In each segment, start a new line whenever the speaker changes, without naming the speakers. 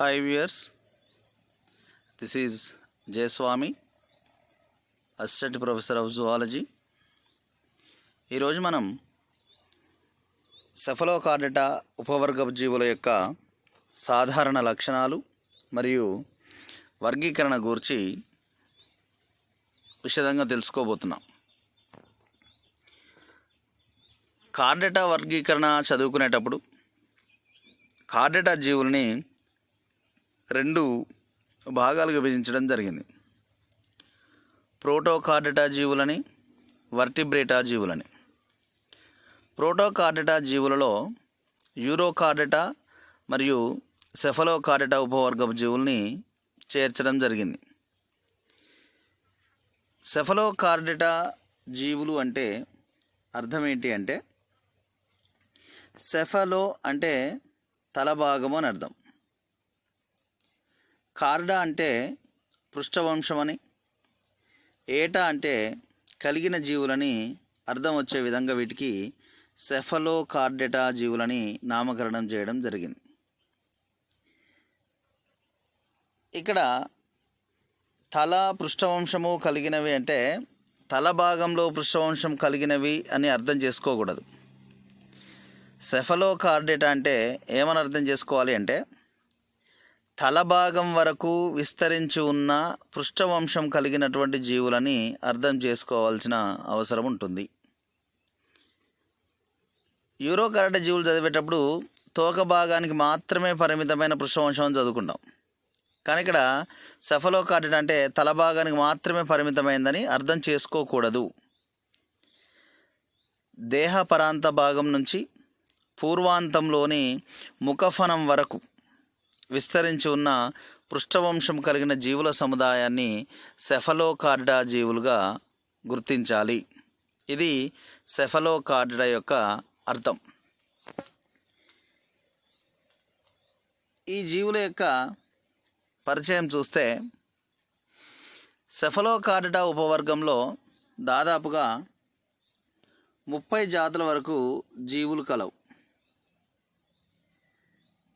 Hi viewers, this is Jayaswami, Assistant Professor of Zoology. ఈరోజు మనం సెఫలోకార్డేటా ఉపవర్గపు జీవుల యొక్క సాధారణ లక్షణాలు మరియు వర్గీకరణ గురించి విశదంగా తెలుసుకోబోతున్నాం. కార్డేటా వర్గీకరణ చదువుకునేటప్పుడు కార్డేటా జీవుల్ని రెండు భాగాలుగా విభజించడం జరిగింది. ప్రోటోకార్డేటా జీవులని, వర్టిబ్రేటా జీవులని. ప్రోటోకార్డేటా జీవులలో యూరోకార్డేటా మరియు సెఫలోకార్డేటా ఉపవర్గపు జీవుల్ని చేర్చడం జరిగింది. సెఫలోకార్డేటా జీవులు అంటే అర్థం ఏంటి అంటే, సెఫలో అంటే తలభాగము అని అర్థం, కార్డా అంటే పృష్ఠవంశమని, ఏటా అంటే కలిగిన జీవులని అర్థం వచ్చే విధంగా వీటికి సెఫలోకార్డేటా జీవులని నామకరణం చేయడం జరిగింది. ఇక్కడ తల పృష్ఠవంశము కలిగినవి అంటే తల భాగంలో పృష్ఠవంశం కలిగినవి అని అర్థం చేసుకోకూడదు. సెఫలోకార్డేటా అంటే ఏమని అర్థం చేసుకోవాలి అంటే, తల భాగం వరకు విస్తరించి ఉన్న పృష్ఠవంశం కలిగినటువంటి జీవులని అర్థం చేసుకోవాల్సిన అవసరం ఉంటుంది. యూరోకార్డేటా జీవులు చదివేటప్పుడు తోక భాగానికి మాత్రమే పరిమితమైన పృష్ఠవంశం చదువుకుంటాం. కానీ ఇక్కడ సెఫలోకార్డేటా అంటే తల భాగానికి మాత్రమే పరిమితమైందని అర్థం చేసుకోకూడదు. దేహ పరాంత భాగం నుంచి పూర్వాంతంలోని ముఖఫనం వరకు విస్తరించి ఉన్న పృష్ఠవంశం కలిగిన జీవుల సముదాయాన్ని సెఫలోకార్డేటా జీవులుగా గుర్తించాలి. ఇది సెఫలోకార్డేటా యొక్క అర్థం. ఈ జీవుల యొక్క పరిచయం చూస్తే, సెఫలోకార్డేటా ఉపవర్గంలో దాదాపుగా 30 జాతుల వరకు జీవులు కలవు.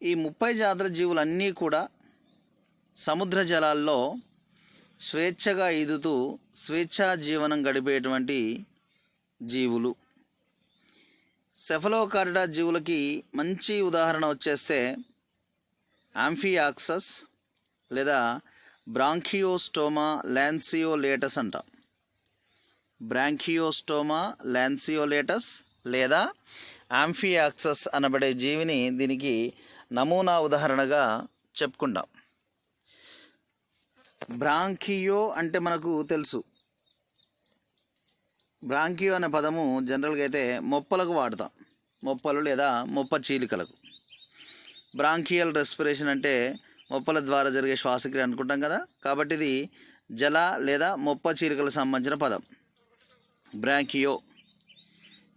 ఈ 30 జాతుల జీవులన్నీ కూడా సముద్ర జలాల్లో స్వేచ్ఛగా ఈదుతూ స్వేచ్ఛా జీవనం గడిపేటువంటి జీవులు. సెఫలోకార్డేటా జీవులకి మంచి ఉదాహరణ వచ్చేస్తే యాంఫియాక్సస్ లేదా బ్రాంకియోస్టోమా లాన్సియోలేటస్ అంటాం. బ్రాంకియోస్టోమా లాన్సియోలేటస్ లేదా యాంఫియాక్సస్ అనబడే జీవిని దీనికి నమూనా ఉదాహరణగా చెప్పుకుంటాం. బ్రాంకియో అంటే మనకు తెలుసు, బ్రాంకియో అనే పదము జనరల్గా అయితే మొప్పలకు వాడతాం, మొప్పలు లేదా మొప్ప చీలికలకు. బ్రాంకియల్ రెస్పిరేషన్ అంటే మొప్పల ద్వారా జరిగే శ్వాసక్రియ అనుకుంటాం కదా, కాబట్టి ఇది జల లేదా మొప్ప చీలికలకు సంబంధించిన పదం బ్రాంకియో.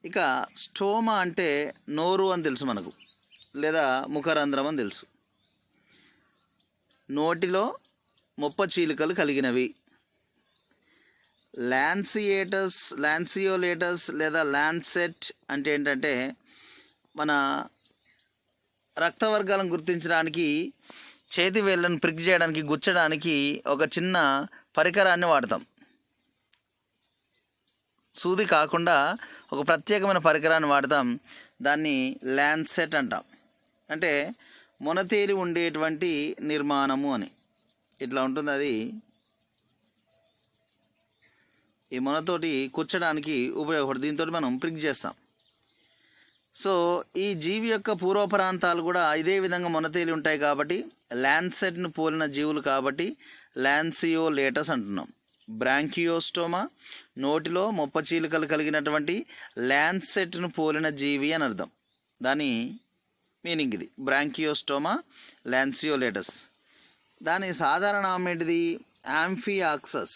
ఇక స్టోమా అంటే నోరు అని తెలుసు మనకు, లేదా ముఖరంధ్రం అని తెలుసు. నోటిలో మొప్ప చీలికలు కలిగినవి. లాన్సియోలేటస్ లేదా లాన్సెట్ అంటే ఏంటంటే, మన రక్తవర్గాలను గుర్తించడానికి చేతి వేళ్ళను ప్రిక్ చేయడానికి, గుచ్చడానికి ఒక చిన్న పరికరాన్ని వాడతాం. సూది కాకుండా ఒక ప్రత్యేకమైన పరికరాన్ని వాడతాం, దాన్ని లాన్సెట్ అంటాం. అంటే మొనతేలి ఉండేటువంటి నిర్మాణము అని. ఇట్లా ఉంటుంది అది. ఈ మొనతోటి కూర్చడానికి ఉపయోగపడుతుంది, దీంతో మనం ప్రిక్ చేస్తాం. సో ఈ జీవి యొక్క పూర్వపరాంతాలు కూడా ఇదే విధంగా మొనతేలి ఉంటాయి కాబట్టి లాన్సెట్ను పోలిన జీవులు కాబట్టి లాన్సియోలేటస్ అంటున్నాం. బ్రాంకియోస్టోమా నోటిలో మొప్ప చీలికలు కలిగినటువంటి లాన్సెట్ను పోలిన జీవి అని అర్థం. దాని మీనింగ్ ఇది, బ్రాంకియోస్టోమా లాన్సియోలేటస్. దాని సాధారణ నామం ఏంటిది? యాంఫియాక్సస్.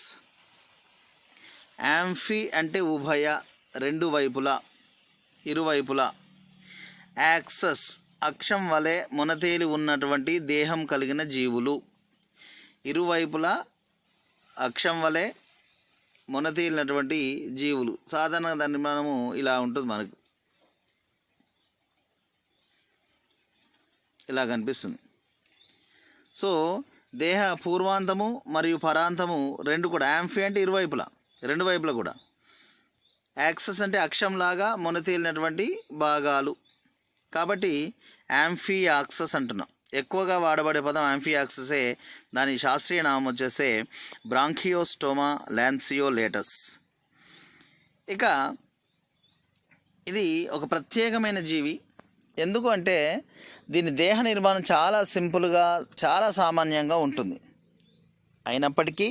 యాంఫి అంటే ఉభయ, రెండు వైపులా, ఇరువైపులా. యాక్సస్ అక్షం వలె మొనతేలి ఉన్నటువంటి దేహం కలిగిన జీవులు. ఇరువైపులా అక్షం వలె మొనతేలినటువంటి జీవులు. సాధారణంగా దాన్ని మనము ఇలా ఉంటుంది, మనకు ఇలా కనిపిస్తుంది. సో దేహ పూర్వాంతము మరియు పరాంతము రెండు కూడా, యాంఫీ అంటే ఇరువైపులా, రెండు వైపులా కూడా. యాక్సెస్ అంటే అక్షంలాగా మొనతేలినటువంటి భాగాలు, కాబట్టి యాంఫీ యాక్సెస్ అంటున్నాం. ఎక్కువగా వాడబడే పదం యాంఫీ యాక్సెసే. దాని శాస్త్రీయ నామం వచ్చేసే బ్రాంకియోస్టోమా లాన్సియోలేటస్. ఇక ఇది ఒక ప్రత్యేకమైన జీవి. ఎందుకు అంటే దీని దేహ నిర్మాణం చాలా సింపుల్గా, చాలా సామాన్యంగా ఉంటుంది. అయినప్పటికీ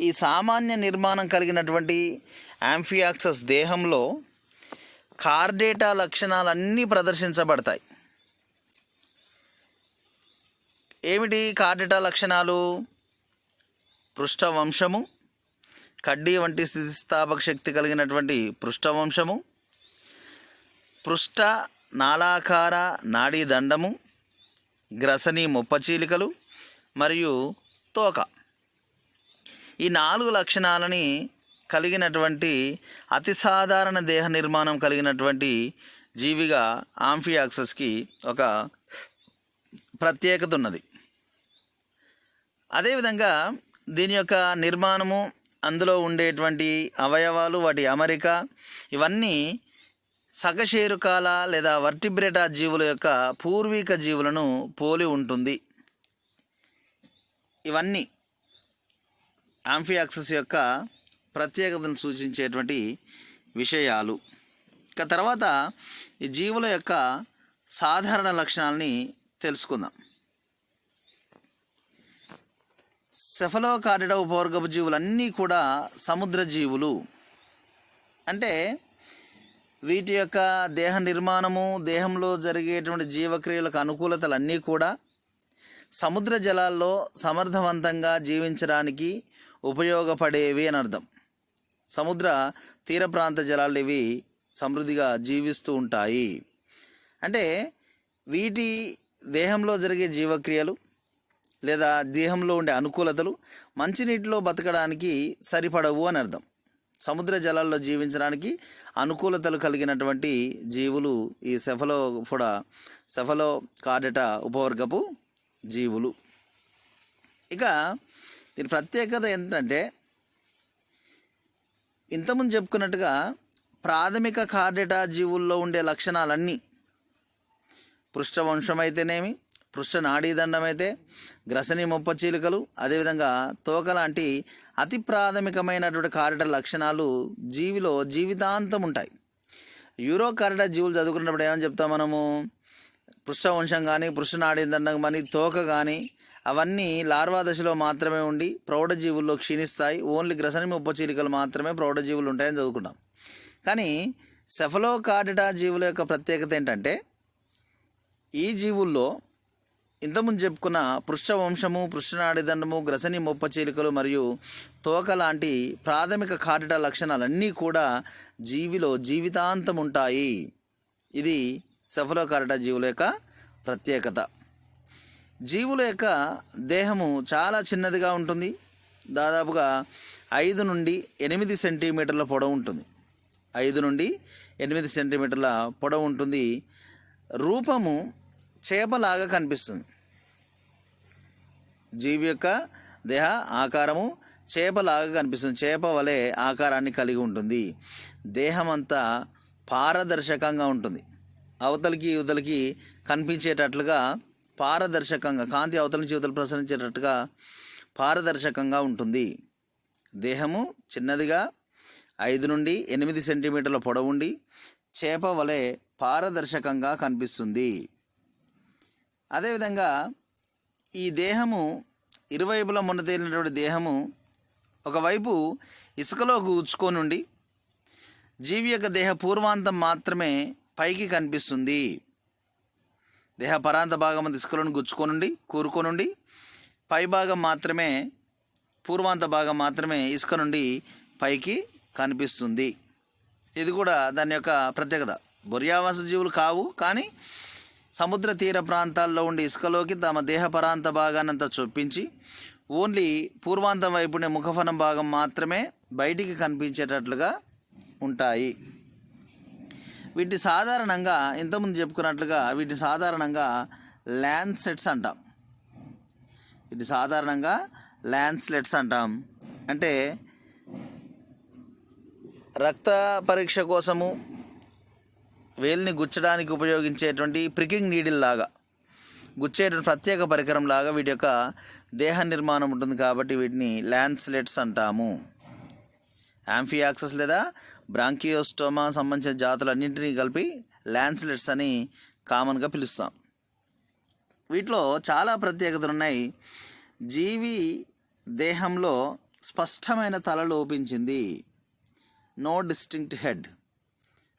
ఈ సామాన్య నిర్మాణం కలిగినటువంటి యాంఫియాక్సస్ దేహంలో కార్డేటా లక్షణాలన్నీ ప్రదర్శించబడతాయి. ఏమిటి కార్డేటా లక్షణాలు? పృష్ఠవంశము, కడ్డీ వంటి స్థితిస్థాపక శక్తి కలిగినటువంటి పృష్ఠవంశము, పృష్ఠ నాళాకార నాడీ దండము, గ్రసని ముప్పచీలికలు మరియు తోక. ఈ 4 లక్షణాలని కలిగినటువంటి అతి సాధారణ దేహ నిర్మాణం కలిగినటువంటి జీవిగా యాంఫియాక్సస్కి ఒక ప్రత్యేకత ఉన్నది. అదేవిధంగా దీని యొక్క నిర్మాణము, అందులో ఉండేటువంటి అవయవాలు, వాటి అమరిక, ఇవన్నీ సకశేరుకాల లేదా వర్టిబ్రేటా జీవుల యొక్క పూర్వీక జీవులను పోలి ఉంటుంది. ఇవన్నీ యాంఫియాక్సస్ యొక్క ప్రత్యేకతను సూచించేటువంటి విషయాలు. ఇక తర్వాత ఈ జీవుల యొక్క సాధారణ లక్షణాలని తెలుసుకుందాం. సెఫలోకార్డిడా ఉపవర్గపు జీవులన్నీ కూడా సముద్ర జీవులు. అంటే వీటి యొక్క దేహ నిర్మాణము, దేహంలో జరిగేటువంటి జీవక్రియలకు అనుకూలతలన్నీ కూడా సముద్ర జలాల్లో సమర్థవంతంగా జీవించడానికి ఉపయోగపడేవి అని అర్థం. సముద్ర తీర ప్రాంత జలాలు ఇవి సమృద్ధిగా జీవిస్తూ ఉంటాయి. అంటే వీటి దేహంలో జరిగే జీవక్రియలు లేదా దేహంలో ఉండే అనుకూలతలు మంచినీటిలో బతకడానికి సరిపడవు అని అర్థం. సముద్ర జలాల్లో జీవించడానికి అనుకూలతలు కలిగినటువంటి జీవులు ఈ సెఫలోకార్డిటా ఉపవర్గపు జీవులు. ఇక దీని ప్రత్యేకత ఏంటంటే, ఇంతకుముందు చెప్పుకున్నట్టుగా ప్రాథమిక కార్డిటా జీవుల్లో ఉండే లక్షణాలన్నీ, పృష్ఠవంశం అయితేనేమి, పృష్ఠ నాడీదండం అయితే, గ్రసని ముప్పచీలికలు, అదేవిధంగా తోక లాంటి అతి ప్రాథమికమైనటువంటి కార్డిటా లక్షణాలు జీవిలో జీవితాంతం ఉంటాయి. యూరోకార్డిటా జీవులు చదువుకున్నప్పుడు ఏమని చెప్తాం మనము? పృష్ఠవంశం కానీ, పృష్ఠ నాడీదండం కానీ, తోక కానీ అవన్నీ లార్వా దశలో మాత్రమే ఉండి ప్రౌఢజీవుల్లో క్షీణిస్తాయి. ఓన్లీ గ్రసని ముప్పచీలికలు మాత్రమే ప్రౌఢజీవులు ఉంటాయని చదువుకున్నాం. కానీ సెఫలోకార్డిటా జీవుల యొక్క ప్రత్యేకత ఏంటంటే, ఈ జీవుల్లో ఇంతకుముందు చెప్పుకున్న పృష్ఠవంశము, పృష్ఠనాడిదండము, గ్రసని ముప్పచీలికలు మరియు తోక లాంటి ప్రాథమిక కార్డిటా లక్షణాలన్నీ కూడా జీవిలో జీవితాంతం ఉంటాయి. ఇది సెఫలోకార్డిటా జీవుల యొక్క ప్రత్యేకత. జీవుల యొక్క దేహము చాలా చిన్నదిగా ఉంటుంది. దాదాపుగా 5 నుండి 8 సెంటీమీటర్ల పొడవు ఉంటుంది. 5 నుండి 8 సెంటీమీటర్ల పొడవు ఉంటుంది. రూపము చేపలాగా కనిపిస్తుంది. జీవి యొక్క దేహ ఆకారము చేపలాగా కనిపిస్తుంది. చేప వలె ఆకారాన్ని కలిగి ఉంటుంది. దేహమంతా పారదర్శకంగా ఉంటుంది. అవతలికి యువతలకి కనిపించేటట్లుగా పారదర్శకంగా, కాంతి అవతల నుంచి యువతలు ప్రసరించేటట్టుగా పారదర్శకంగా ఉంటుంది. దేహము చిన్నదిగా 5 నుండి 8 సెంటీమీటర్ల పొడవుండి చేప వలె పారదర్శకంగా కనిపిస్తుంది. అదేవిధంగా ఈ దేహము ఇరువైపులా మొండతేలినటువంటి దేహము ఒకవైపు ఇసుకలో కూర్చుకొని ఉండి జీవి యొక్క దేహ పూర్వాంతం మాత్రమే పైకి కనిపిస్తుంది. దేహ పరాంత భాగం ఇసుకలను గుచ్చుకొనుండి కూరుకొనుండి పై భాగం మాత్రమే, పూర్వాంత భాగం మాత్రమే ఇసుక నుండి పైకి కనిపిస్తుంది. ఇది కూడా దాని యొక్క ప్రత్యేకత. బొరియావాస జీవులు కావు, కానీ సముద్ర తీర ప్రాంతాల్లో ఉండి ఇసుకలోకి తమ దేహ పరాంత భాగాన్నంతా చొప్పించి ఓన్లీ పూర్వాంతం వైపునే ముఖఫనం భాగం మాత్రమే బయటికి కనిపించేటట్లుగా ఉంటాయి. వీటిని సాధారణంగా ఇంతకుముందు చెప్పుకున్నట్లుగా వీటిని సాధారణంగా ల్యాన్సెట్స్ అంటాం. ఇది సాధారణంగా ల్యాన్స్లెట్స్ అంటాం. అంటే రక్త పరీక్ష కోసము వేలిని గుచ్చడానికి ఉపయోగించేటువంటి ప్రికింగ్ నీడిల్ లాగా గుచ్చేటువంటి ప్రత్యేక పరికరం లాగా వీటి యొక్క దేహ నిర్మాణం ఉంటుంది కాబట్టి వీటిని ల్యాన్స్లెట్స్ అంటాము. యాంఫియాక్సస్ లేదా బ్రాంకియోస్టోమా సంబంధించిన జాతులన్నింటినీ కలిపి ల్యాన్స్లెట్స్ అని కామన్గా పిలుస్తాం. వీటిలో చాలా ప్రత్యేకతలు ఉన్నాయి. జీవి దేహంలో స్పష్టమైన తల లోపించింది. నో డిస్టింక్ట్ హెడ్,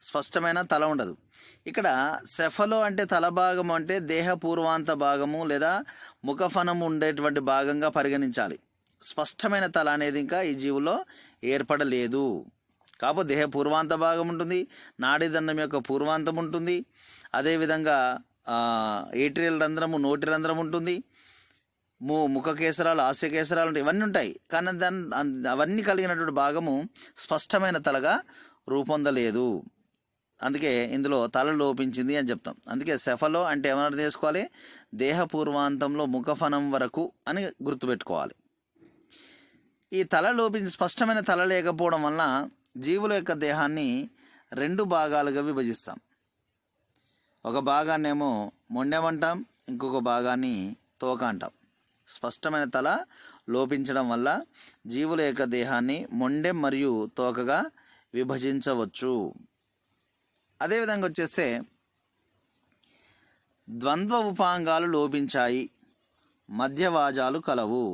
స్పష్టమైన తల ఉండదు. ఇక్కడ సెఫలో అంటే తల భాగము అంటే దేహ పూర్వాంత భాగము లేదా ముఖఫనం ఉండేటువంటి భాగంగా పరిగణించాలి. స్పష్టమైన తల అనేది ఇంకా ఈ జీవులో ఏర్పడలేదు. కాకపోతే దేహ పూర్వాంత భాగం ఉంటుంది, నాడీదండం యొక్క పూర్వాంతం ఉంటుంది, అదేవిధంగా ఏట్రియల్ రంధ్రము, నోటి రంధ్రం ఉంటుంది, ముఖ కేసరాలు, హాస్య కేసరాలు ఉంటాయి, ఇవన్నీ ఉంటాయి. కానీ అవన్నీ కలిగినటువంటి భాగము స్పష్టమైన తలగా రూపొందలేదు. అందుకే ఇందులో తల లోపించింది అని చెప్తాం. అందుకే సెఫలో అంటే ఏమన్నా తీసుకోవాలి, దేహ పూర్వాంతంలో ముఖఫనం వరకు అని గుర్తుపెట్టుకోవాలి. ఈ తల లోపించి స్పష్టమైన తల లేకపోవడం వలన జీవుల యొక్క దేహాన్ని 2 భాగాలుగా విభజిస్తాం. ఒక భాగాన్ని ఏమో మొండెం అంటాం, ఇంకొక భాగాన్ని తోక అంటాం. స్పష్టమైన తల లోపించడం వల్ల జీవుల యొక్క దేహాన్ని మొండెం మరియు తోకగా విభజించవచ్చు. అదేవిధంగా వచ్చేస్తే ద్వంద్వ ఉపాంగాలు లోపించాయి, మధ్యవాజాలు కలవు.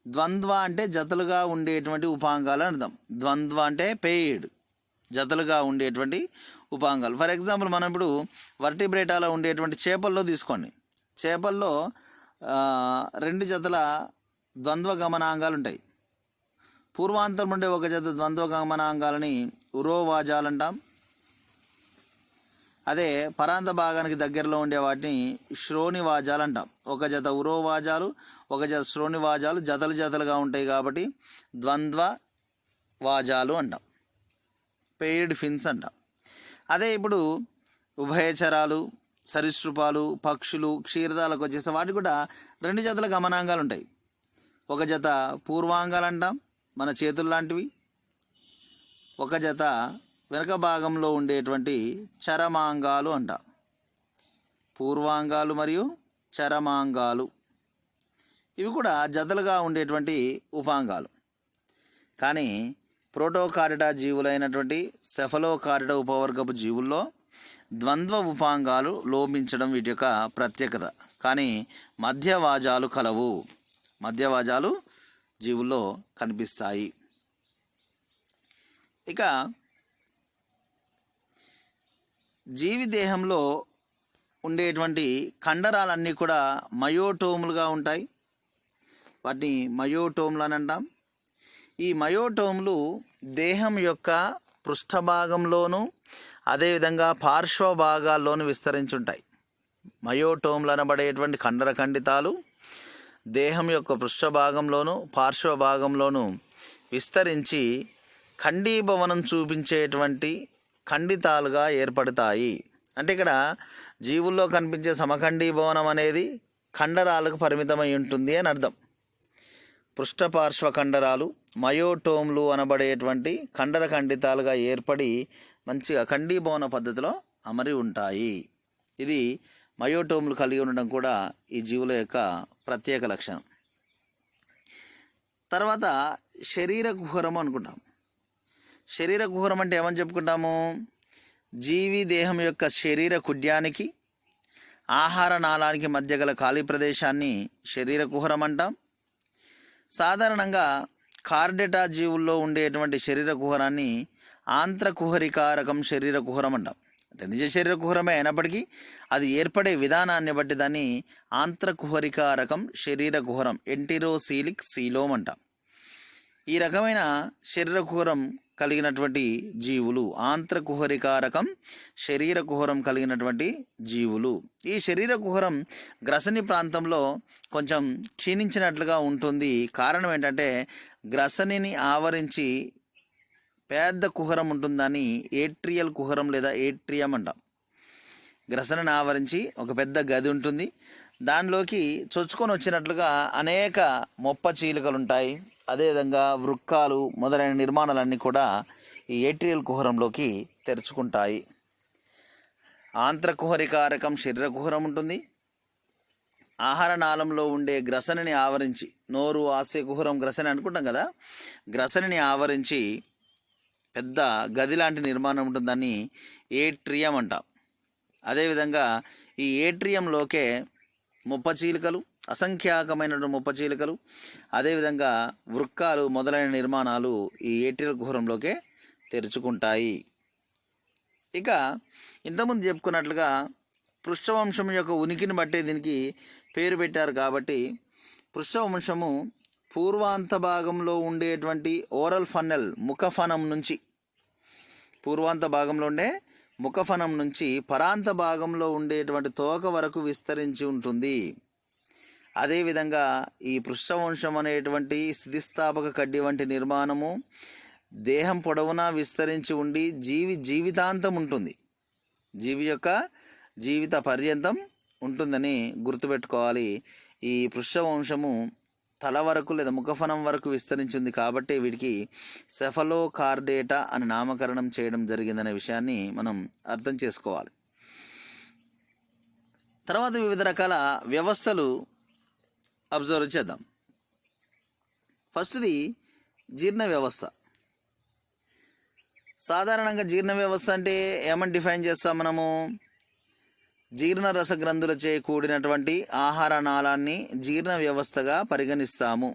ద్వంద్వ అంటే జతలుగా ఉండేటువంటి ఉపాంగాలు అని అర్థం. ద్వంద్వ అంటే పెయిడ్, జతలుగా ఉండేటువంటి ఉపాంగాలు. ఫర్ ఎగ్జాంపుల్ మనం ఇప్పుడు వర్టిబ్రేటాలో ఉండేటువంటి చేపల్లో తీసుకోండి. చేపల్లో 2 జతల ద్వంద్వ గమనాంగాలు ఉంటాయి. పూర్వాంతరం ఉండే ఒక జత ద్వంద్వ గమనాంగాలని ఉరోవాజాలు అంటాం. అదే పరాంత భాగానికి దగ్గరలో ఉండే వాటిని శ్రోణివాజాలు అంటాం. ఒక జత ఉరోవాజాలు, ఒక జత శ్రోణివాజాలు జతలుగా ఉంటాయి కాబట్టి ద్వంద్వ వాజాలు అంటాం, పెయిర్డ్ ఫిన్స్ అంటాం. అదే ఇప్పుడు ఉభయచరాలు, సరీసృపాలు, పక్షులు, క్షీరదాలకు వచ్చేస్తే వాటికి కూడా 2 జతల గమనాంగాలు ఉంటాయి. ఒక జత పూర్వాంగాలు అంటాం, మన చేతులు లాంటివి. ఒక జత వెనక భాగంలో ఉండేటువంటి చరమాంగాలు అంటాం. పూర్వాంగాలు మరియు చరమాంగాలు ఇవి కూడా జతలుగా ఉండేటువంటి ఉపాంగాలు. కానీ ప్రోటోకారిడా జీవులైనటువంటి సెఫలోకారిడా ఉపవర్గపు జీవుల్లో ద్వంద్వ ఉపాంగాలు లోపించడం వీటి యొక్క ప్రత్యేకత. కానీ మధ్యవాజాలు కలవు, మధ్యవాజాలు జీవుల్లో కనిపిస్తాయి. ఇక జీవి దేహంలో ఉండేటువంటి కండరాలన్నీ కూడా మయోటోములుగా ఉంటాయి. వాటిని మయోటోములు అని అంటాం. ఈ మయోటోములు దేహం యొక్క పృష్ఠభాగంలోనూ అదేవిధంగా పార్శ్వ భాగాల్లోనూ విస్తరించుంటాయి. మయోటోములు అనబడేటువంటి కండర ఖండితాలు దేహం యొక్క పృష్ఠభాగంలోనూ పార్శ్వ భాగంలోనూ విస్తరించి ఖండీభవనం చూపించేటువంటి ఖండితాలుగా ఏర్పడతాయి. అంటే ఇక్కడ జీవుల్లో కనిపించే సమఖండీభవనం అనేది కండరాలకు పరిమితమై ఉంటుంది అని అర్థం. పృష్ఠపార్శ్వ కండరాలు మయోటోమ్లు అనబడేటువంటి కండర ఖండితాలుగా ఏర్పడి మంచిగా ఖండీభవన పద్ధతిలో అమరి ఉంటాయి. ఇది మయోటోమ్లు కలిగి ఉండడం కూడా ఈ జీవుల యొక్క ప్రత్యేక లక్షణం. తర్వాత శరీర కుహరం అనుకుంటాం. శరీర కుహరం అంటే ఏమని చెప్పుకుంటాము? జీవి దేహం యొక్క శరీర కుడ్యానికి ఆహార నాళానికి మధ్య గల ఖాళీ ప్రదేశాన్ని శరీర కుహరం అంటాం. సాధారణంగా కార్డెటా జీవుల్లో ఉండేటువంటి శరీర కుహరాన్ని ఆంత్రకుహరికారకం శరీర కుహరం అంటాం. అంటే నిజ శరీర కుహరమే అయినప్పటికీ అది ఏర్పడే విధానాన్ని బట్టి దాన్ని ఆంత్రకుహరికారకం శరీర కుహరం ఎంటిరోసీలిక్ సీలోమ్ అంటాం. ఈ రకమైన శరీర కుహరం కలిగినటువంటి జీవులు ఆంత్రకుహరికారకం శరీర కుహరం కలిగినటువంటి జీవులు. ఈ శరీర కుహరం గ్రసని ప్రాంతంలో కొంచెం క్షీణించినట్లుగా ఉంటుంది. కారణం ఏంటంటే గ్రసనిని ఆవరించి పెద్ద కుహరం ఉంటుందని ఏట్రియల్ కుహరం లేదా ఏట్రియం అంటాం. గ్రసనని ఆవరించి ఒక పెద్ద గది ఉంటుంది. దానిలోకి చొచ్చుకొని వచ్చినట్లుగా అనేక మొప్ప చీలికలు ఉంటాయి. అదేవిధంగా వృక్కాలు మొదలైన నిర్మాణాలన్నీ కూడా ఈ ఏట్రియల్ కుహరంలోకి తెరుచుకుంటాయి. ఆంత్రకుహరికారకం శరీర కుహరం ఉంటుంది. ఆహార నాళంలో ఉండే గ్రసనిని ఆవరించి, నోరు ఆస్య కుహరం గ్రసని అనుకుంటాం కదా, గ్రసనిని ఆవరించి పెద్ద గది లాంటి నిర్మాణం ఉంటుంది. దాన్ని ఏట్రియం అంటాం. అదేవిధంగా ఈ ఏట్రియంలోకే ముప్పచీలికలు, అసంఖ్యాకమైన ముప్పచీలికలు, అదేవిధంగా వృక్కాలు మొదలైన నిర్మాణాలు ఈ ఏట్రియల్ కుహరంలోకే తెరుచుకుంటాయి. ఇక ఇంతకుముందు చెప్పుకున్నట్లుగా పృష్ఠవంశం యొక్క ఉనికిని బట్టి దీనికి పేరు పెట్టారు. కాబట్టి పృష్ఠవంశము పూర్వాంత భాగంలో ఉండేటువంటి ఓరల్ ఫన్నెల్ ముఖఫనం నుంచి, పూర్వాంత భాగంలో ఉండే ముఖఫనం నుంచి పరాంత భాగంలో ఉండేటువంటి తోక వరకు విస్తరించి ఉంటుంది. అదేవిధంగా ఈ పృష్ఠవంశం అనేటువంటి స్థితిస్థాపక కడ్డి వంటి నిర్మాణము దేహం పొడవునా విస్తరించి ఉండి జీవితాంతం ఉంటుంది. జీవి యొక్క జీవిత పర్యంతం ఉంటుందని గుర్తుపెట్టుకోవాలి. ఈ పృష్ఠవంశము తల వరకు లేదా ముఖఫనం వరకు విస్తరించింది కాబట్టి వీటికి సెఫలోకార్డేటా అని నామకరణం చేయడం జరిగిందనే విషయాన్ని మనం అర్థం చేసుకోవాలి. తర్వాత వివిధ రకాల వ్యవస్థలు అబ్జర్వ్ చేద్దాం. ఫస్ట్ది జీర్ణ వ్యవస్థ. సాధారణంగా జీర్ణ వ్యవస్థ అంటే ఏమని డిఫైన్ చేస్తాం మనము? జీర్ణ రస గ్రంథులచే కూడినటువంటి ఆహార నాళాన్ని జీర్ణ వ్యవస్థగా పరిగణిస్తాము.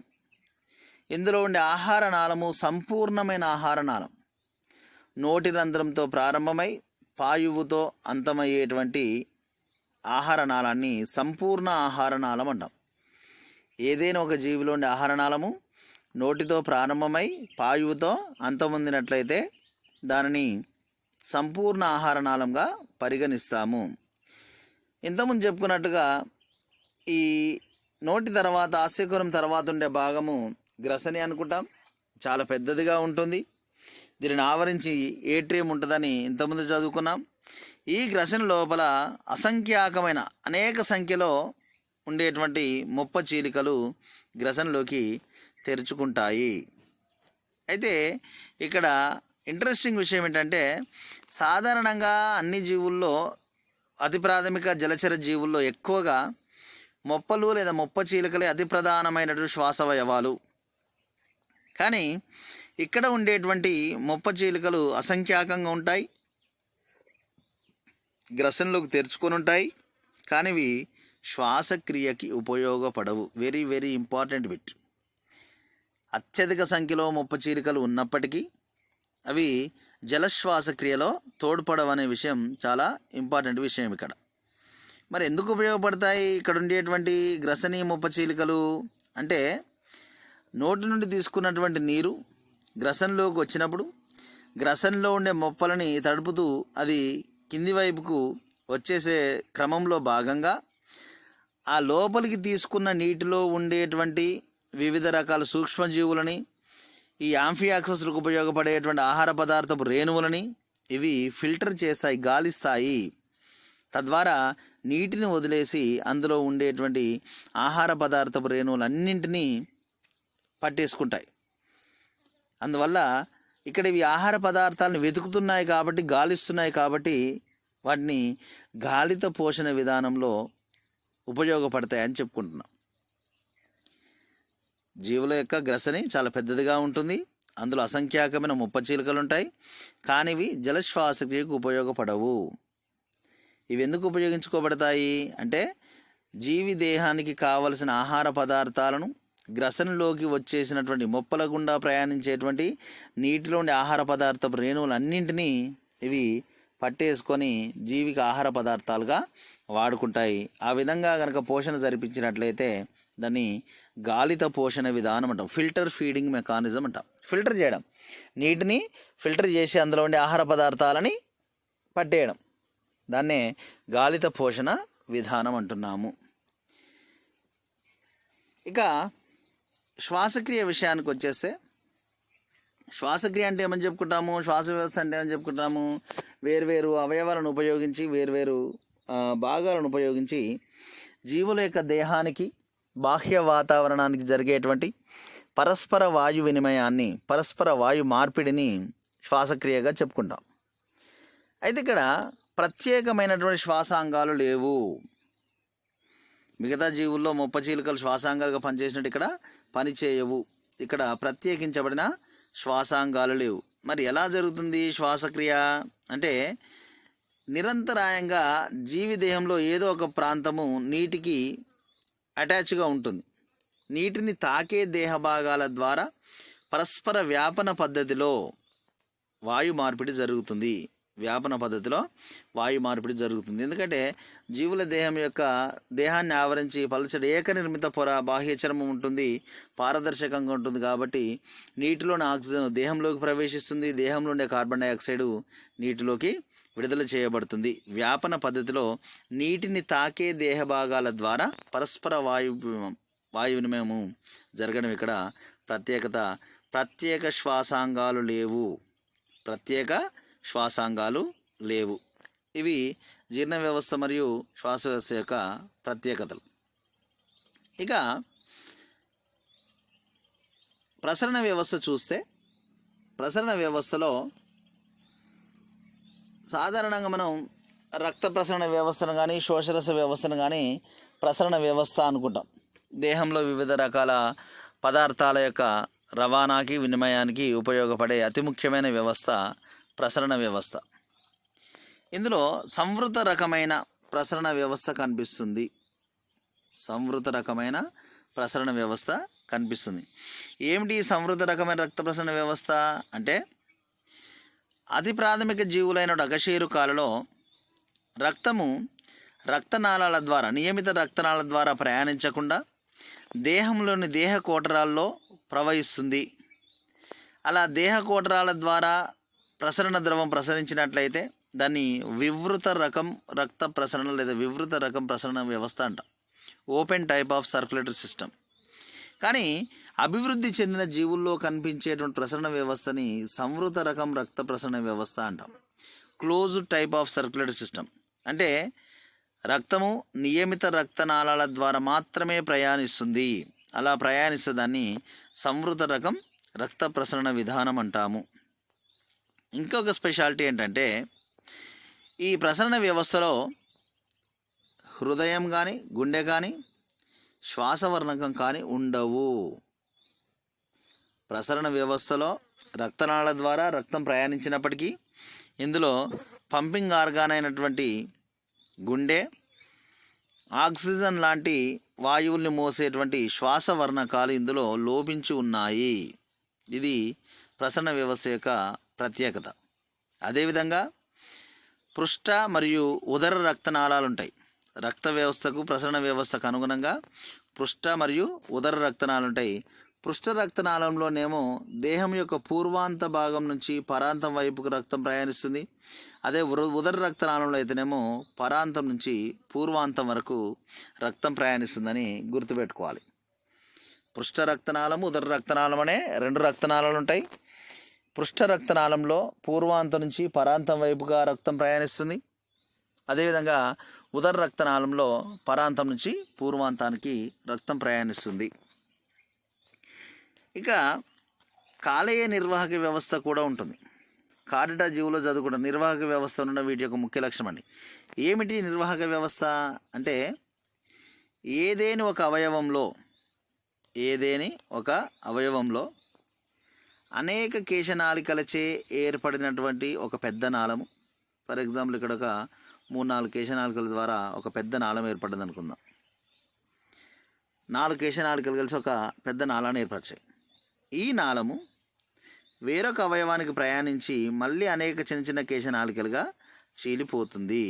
ఇందులో ఉండే ఆహార నాళము సంపూర్ణమైన ఆహార నాళం. నోటి రంధ్రంతో ప్రారంభమై పాయువుతో అంతమయ్యేటువంటి ఆహార నాళాన్ని సంపూర్ణ ఆహార నాళం అంటాం. ఏదైనా ఒక జీవిలో ఉండే ఆహార నాళము నోటితో ప్రారంభమై పాయువుతో అంతమొందినట్లయితే దానిని సంపూర్ణ ఆహార నాళంగా పరిగణిస్తాము. ఇంతకుముందు చెప్పుకున్నట్టుగా ఈ నోటి తర్వాత ఆస్యకుహరం తర్వాత ఉండే భాగము గ్రసని అనుకుంటాం. చాలా పెద్దదిగా ఉంటుంది. దీనిని ఆవరించి ఏట్రియం ఉంటుందని ఇంతకుముందు చదువుకున్నాం. ఈ గ్రసని లోపల అసంఖ్యాకమైన అనేక సంఖ్యలో ఉండేటువంటి ముప్ప చీలికలు గ్రసనలోకి తెరుచుకుంటాయి. అయితే ఇక్కడ ఇంట్రెస్టింగ్ విషయం ఏంటంటే సాధారణంగా అన్ని జీవుల్లో అతి ప్రాథమిక జలచర జీవుల్లో ఎక్కువగా మొప్పలు లేదా మొప్ప చీలికలే అతి ప్రధానమైనటువంటి శ్వాసవయవాలు. కానీ ఇక్కడ ఉండేటువంటి మొప్ప చీలికలు అసంఖ్యాకంగా ఉంటాయి, గ్రసనలోకి తెరుచుకొని ఉంటాయి. కానీ ఇవి శ్వాసక్రియకి ఉపయోగపడవు. Very very important bit. అత్యధిక సంఖ్యలో మొప్ప చీలికలు ఉన్నప్పటికీ అవి జలశ్వాసక్రియలో తోడ్పడవనే విషయం చాలా ఇంపార్టెంట్ విషయం ఇక్కడ. మరి ఎందుకు ఉపయోగపడతాయి ఇక్కడ ఉండేటువంటి గ్రసని ముప్ప చీలికలు అంటే, నోటి నుండి తీసుకున్నటువంటి నీరు గ్రసనలోకి వచ్చినప్పుడు గ్రసనలో ఉండే మొప్పలని తడుపుతూ అది కింది వైపుకు వచ్చేసే క్రమంలో భాగంగా ఆ లోపలికి తీసుకున్న నీటిలో ఉండేటువంటి వివిధ రకాల సూక్ష్మజీవులని, ఈ యాంఫియాక్సస్లకు ఉపయోగపడేటువంటి ఆహార పదార్థపు రేణువులని ఇవి ఫిల్టర్ చేస్తాయి, గాలిస్తాయి. తద్వారా నీటిని వదిలేసి అందులో ఉండేటువంటి ఆహార పదార్థపు రేణువులన్నింటినీ పట్టేసుకుంటాయి. అందువల్ల ఇక్కడ ఇవి ఆహార పదార్థాలను వెతుకుతున్నాయి కాబట్టి, గాలిస్తున్నాయి కాబట్టి వాటిని గాలిత పోషణ విధానంలో ఉపయోగపడతాయని చెప్పుకుంటున్నాం. జీవుల యొక్క గ్రసని చాలా పెద్దదిగా ఉంటుంది. అందులో అసంఖ్యాకమైన ముప్ప చీలికలు ఉంటాయి. కానీ ఇవి జలశ్వాసక్రియకు ఉపయోగపడవు. ఇవి ఎందుకు ఉపయోగించుకోబడతాయి అంటే, జీవి దేహానికి కావలసిన ఆహార పదార్థాలను గ్రసనలోకి వచ్చేసినటువంటి మొప్పల గుండా ప్రయాణించేటువంటి నీటిలోని ఆహార పదార్థపు రేణువులన్నింటినీ ఇవి పట్టేసుకొని జీవికి ఆహార పదార్థాలుగా వాడుకుంటాయి. ఆ విధంగా కనుక పోషణ జరిపించినట్లయితే దాన్ని గాలిత పోషణ విధానం అంటాం. ఫిల్టర్ ఫీడింగ్ మెకానిజం అంటాం. ఫిల్టర్ చేయడం, నీటిని ఫిల్టర్ చేసి అందులో ఉండే ఆహార పదార్థాలని పట్టేయడం, దాన్నే గాలిత పోషణ విధానం అంటున్నాము. ఇక శ్వాసక్రియ విషయానికి వచ్చేస్తే, శ్వాసక్రియ అంటే ఏమని చెప్పుకుంటాము, శ్వాస వ్యవస్థ అంటే ఏమని చెప్పుకుంటాము, వేర్వేరు అవయవాలను ఉపయోగించి, వేర్వేరు భాగాలను ఉపయోగించి జీవుల యొక్క దేహానికి బాహ్య వాతావరణానికి జరిగేటువంటి పరస్పర వాయు వినిమయాన్ని, పరస్పర వాయు మార్పిడిని శ్వాసక్రియగా చెప్పుకుంటాం. అయితే ఇక్కడ ప్రత్యేకమైనటువంటి శ్వాసాంగాలు లేవు. మిగతా జీవుల్లో మొప్పచీలికలు శ్వాసాంగాలుగా పనిచేసినట్టు ఇక్కడ పనిచేయవు. ఇక్కడ ప్రత్యేకించబడిన శ్వాసాంగాలు లేవు. మరి ఎలా జరుగుతుంది శ్వాసక్రియ అంటే, నిరంతరాయంగా జీవి దేహంలో ఏదో ఒక ప్రాంతము నీటికి అటాచ్గా ఉంటుంది. నీటిని తాకే దేహ భాగాల ద్వారా పరస్పర వ్యాపన పద్ధతిలో వాయు మార్పిడి జరుగుతుంది. ఎందుకంటే జీవుల దేహాన్ని ఆవరించి పలచడి ఏకనిర్మిత పొర బాహ్య చర్మం ఉంటుంది, పారదర్శకంగా ఉంటుంది. కాబట్టి నీటిలోని ఆక్సిజన్ దేహంలోకి ప్రవేశిస్తుంది, దేహంలో ఉండే కార్బన్ డైఆక్సైడ్ నీటిలోకి విడుదల చేయబడుతుంది. వ్యాపన పద్ధతిలో నీటిని తాకే దేహ భాగాల ద్వారా పరస్పర వాయు వినిమయము జరగడం ఇక్కడ ప్రత్యేకత. ప్రత్యేక శ్వాసాంగాలు లేవు. ఇవి జీర్ణ వ్యవస్థ మరియు శ్వాస వ్యవస్థ యొక్క ప్రత్యేకతలు. ఇక ప్రసరణ వ్యవస్థ చూస్తే, ప్రసరణ వ్యవస్థలో సాధారణంగా మనం రక్త ప్రసరణ వ్యవస్థను కానీ శోషరస వ్యవస్థను కానీ ప్రసరణ వ్యవస్థ అనుకుంటాం. దేహంలో వివిధ రకాల పదార్థాల యొక్క రవాణాకి వినిమయానికి ఉపయోగపడే అతి ముఖ్యమైన వ్యవస్థ ప్రసరణ వ్యవస్థ. ఇందులో సంవృత రకమైన ప్రసరణ వ్యవస్థ కనిపిస్తుంది. ఏమిటి సంవృత రకమైన రక్త ప్రసరణ వ్యవస్థ అంటే, అతి ప్రాథమిక జీవులైన అకశేరుకాలలో రక్తము నియమిత రక్తనాళాల ద్వారా ప్రయాణించకుండా దేహంలోని దేహ కోటరాల్లో ప్రవహిస్తుంది. అలా దేహ కోటరాల ద్వారా ప్రసరణ ద్రవం ప్రసరించినట్లయితే దాన్ని వివృత రకం రక్త ప్రసరణ లేదా వివృత రకం ప్రసరణ వ్యవస్థ అంటాం. Open type of circulatory system. కానీ అభివృద్ధి చెందిన జీవుల్లో కనిపించేటువంటి ప్రసరణ వ్యవస్థని సంవృత రకం రక్త ప్రసరణ వ్యవస్థ అంటాం. Closed type of circulatory system అంటే రక్తము నియమిత రక్తనాళాల ద్వారా మాత్రమే ప్రయాణిస్తుంది. అలా ప్రయాణిస్తే దాన్ని సంవృత రకం రక్త ప్రసరణ విధానం అంటాము. ఇంకొక స్పెషాలిటీ ఏంటంటే, ఈ ప్రసరణ వ్యవస్థలో హృదయం కానీ గుండె కానీ శ్వాసవర్ణకం కానీ ఉండవు. ప్రసరణ వ్యవస్థలో రక్తనాళాల ద్వారా రక్తం ప్రయాణించినప్పటికీ ఇందులో పంపింగ్ ఆర్గాన్ అయినటువంటి గుండె, ఆక్సిజన్ లాంటి వాయువుల్ని మోసేటువంటి శ్వాసవర్ణకాలు ఇందులో లోపించి ఉన్నాయి. ఇది ప్రసరణ వ్యవస్థ యొక్క ప్రత్యేకత. అదేవిధంగా పృష్ఠ మరియు ఉదర రక్తనాళాలు ఉంటాయి. రక్త వ్యవస్థకు ప్రసరణ వ్యవస్థకు అనుగుణంగా పృష్ఠ మరియు ఉదర రక్తనాళాలు ఉంటాయి. పృష్ఠ రక్తనాళంలోనేమో దేహం యొక్క పూర్వాంత భాగం నుంచి పరాంతం వైపుకు రక్తం ప్రయాణిస్తుంది. అదే ఉదర రక్తనాళంలో అయితేనేమో పరాంతం నుంచి పూర్వాంతం వరకు రక్తం ప్రయాణిస్తుందని గుర్తుపెట్టుకోవాలి. పృష్ఠ రక్తనాళము, ఉదర రక్తనాళం అనే రెండు రక్తనాళాలు ఉంటాయి. పృష్ఠ రక్తనాళంలో పూర్వాంతం నుంచి పరాంతం వైపుగా రక్తం ప్రయాణిస్తుంది. అదేవిధంగా ఉదర రక్తనాళంలో పరాంతం నుంచి పూర్వాంతానికి రక్తం ప్రయాణిస్తుంది. ఇక కాలేయ నిర్వాహక వ్యవస్థ కూడా ఉంటుంది. కార్డిటా జీవులో చదువుకుంటే నిర్వాహక వ్యవస్థ ఉన్న వీటి యొక్క ముఖ్య లక్షణం అండి. ఏమిటి నిర్వాహక వ్యవస్థ అంటే, ఏదేని ఒక అవయవంలో అనేక కేశనాళికలచే ఏర్పడినటువంటి ఒక పెద్ద నాళము. ఫర్ ఎగ్జాంపుల్ ఇక్కడ ఒక 3-4 కేశనాళికల ద్వారా ఒక పెద్ద నాళం ఏర్పడ్డది అనుకుందాం. 4 కేశనాళికలు కలిసి ఒక పెద్ద నాళాన్ని ఏర్పరిచాయి. ఈ నాళము వేరొక అవయవానికి ప్రయాణించి మళ్ళీ అనేక చిన్న చిన్న కేశనాళికలుగా చీలిపోతుంది.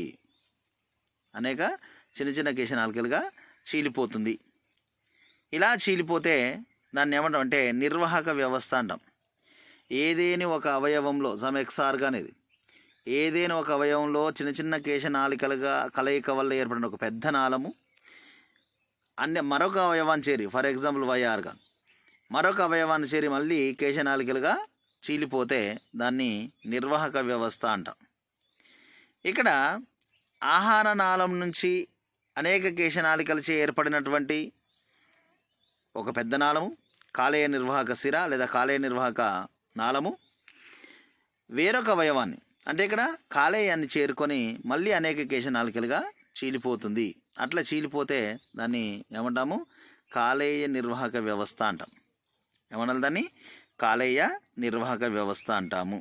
ఇలా చీలిపోతే దాన్ని ఏమంటాం అంటే నిర్వాహక వ్యవస్థ అంటాం. ఏదేని ఒక అవయవంలో అనేది ఏదైనా ఒక అవయవంలో చిన్న చిన్న కేశనాళికలుగా కలయిక వల్ల ఏర్పడిన ఒక పెద్ద నాళము మరొక అవయవాన్ని చేరి, ఫర్ ఎగ్జాంపుల్ వై ఆర్గాన్ మరొక అవయవాన్ని చేరి మళ్ళీ కేశనాళికలుగా చీలిపోతే దాన్ని నిర్వాహక వ్యవస్థ అంటాం. ఇక్కడ ఆహార నాళం నుంచి అనేక కేశనాళికలచే ఏర్పడినటువంటి ఒక పెద్ద నాళము, కాలేయ నిర్వాహక సిర లేదా కాలేయ నిర్వాహక నాళము వేరొక అవయవాన్ని, అంటే ఇక్కడ కాలేయాన్ని చేరుకొని మళ్ళీ అనేక కేశనాళికలుగా చీలిపోతుంది. అట్లా చీలిపోతే దాన్ని ఏమంటాము? కాలేయ నిర్వాహక వ్యవస్థ అంటాం. ఏమనాలి దాన్ని? కాలేయ నిర్వాహక వ్యవస్థ అంటాము.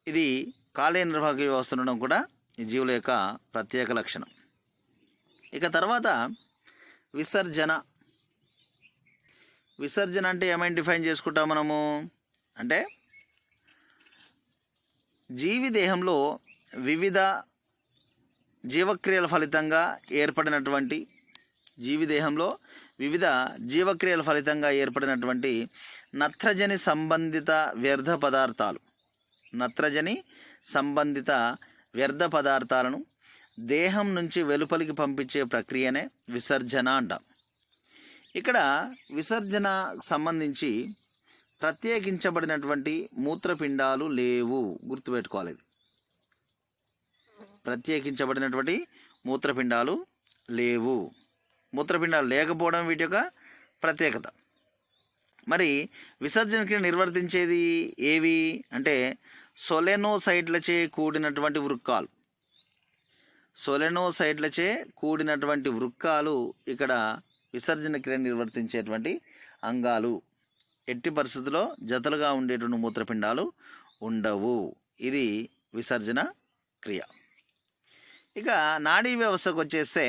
ఇది కాలేయ నిర్వాహక వ్యవస్థ ఉండడం కూడా ఈ జీవుల యొక్క ప్రత్యేక లక్షణం. ఇక తర్వాత విసర్జన. విసర్జన అంటే ఏమైనా డిఫైన్ చేసుకుంటాం మనము అంటే జీవి దేహంలో వివిధ జీవక్రియల ఫలితంగా ఏర్పడినటువంటి నత్రజని సంబంధిత వ్యర్థ పదార్థాలను దేహం నుంచి వెలుపలికి పంపించే ప్రక్రియనే విసర్జన అంటాం. ఇక్కడ విసర్జన సంబంధించి ప్రత్యేకించబడినటువంటి మూత్రపిండాలు లేవు, గుర్తుపెట్టుకోవాలి. ప్రత్యేకించబడినటువంటి మూత్రపిండాలు లేవు. మూత్రపిండాలు లేకపోవడం వీటి యొక్క ప్రత్యేకత. మరి విసర్జన క్రియ నిర్వర్తించేది ఏవి అంటే సొలెనోసైట్లచే కూడినటువంటి వృక్కాలు ఇక్కడ విసర్జన క్రియ నిర్వర్తించేటువంటి అంగాలు. ఎట్టి పరిస్థితుల్లో జతలుగా ఉండేటువంటి మూత్రపిండాలు ఉండవు. ఇది విసర్జన క్రియ. ఇక నాడీ వ్యవస్థకు వచ్చేస్తే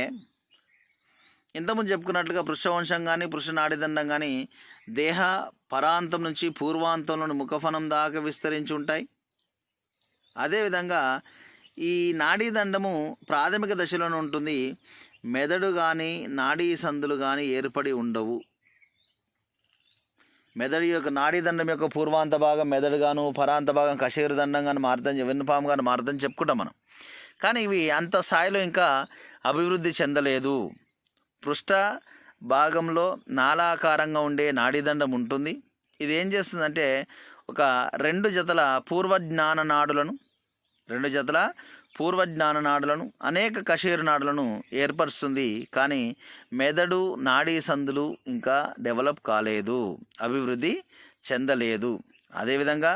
ఇంతకుముందు చెప్పుకున్నట్లుగా పృష్ఠవంశం కానీ పృష్ఠ నాడీదండం కానీ దేహ పరాంతం నుంచి పూర్వాంతంలోని ముఖఫనం దాకా విస్తరించి ఉంటాయి. అదేవిధంగా ఈ నాడీదండము ప్రాథమిక దశలోనే ఉంటుంది. మెదడు కానీ నాడీ సందులు కానీ ఏర్పడి ఉండవు. మెదడు యొక్క నాడీదండం యొక్క పూర్వాంత భాగం మెదడుగాను, పరాంత భాగం కశేరు దండం కానీ మారుతాం, వెన్నుపాము కానీ మారుతాం చెప్పుకుంటాం మనం. కానీ ఇవి అంత స్థాయిలో ఇంకా అభివృద్ధి చెందలేదు. పృష్ఠ భాగంలో నాళాకారంగా ఉండే నాడీదండం ఉంటుంది. ఇది ఏం చేస్తుందంటే ఒక రెండు జతల పూర్వజ్ఞాన నాడులను అనేక కశేరు నాడులను ఏర్పరుస్తుంది. కానీ మెదడు నాడీ సందులు ఇంకా డెవలప్ కాలేదు, అభివృద్ధి చెందలేదు. అదేవిధంగా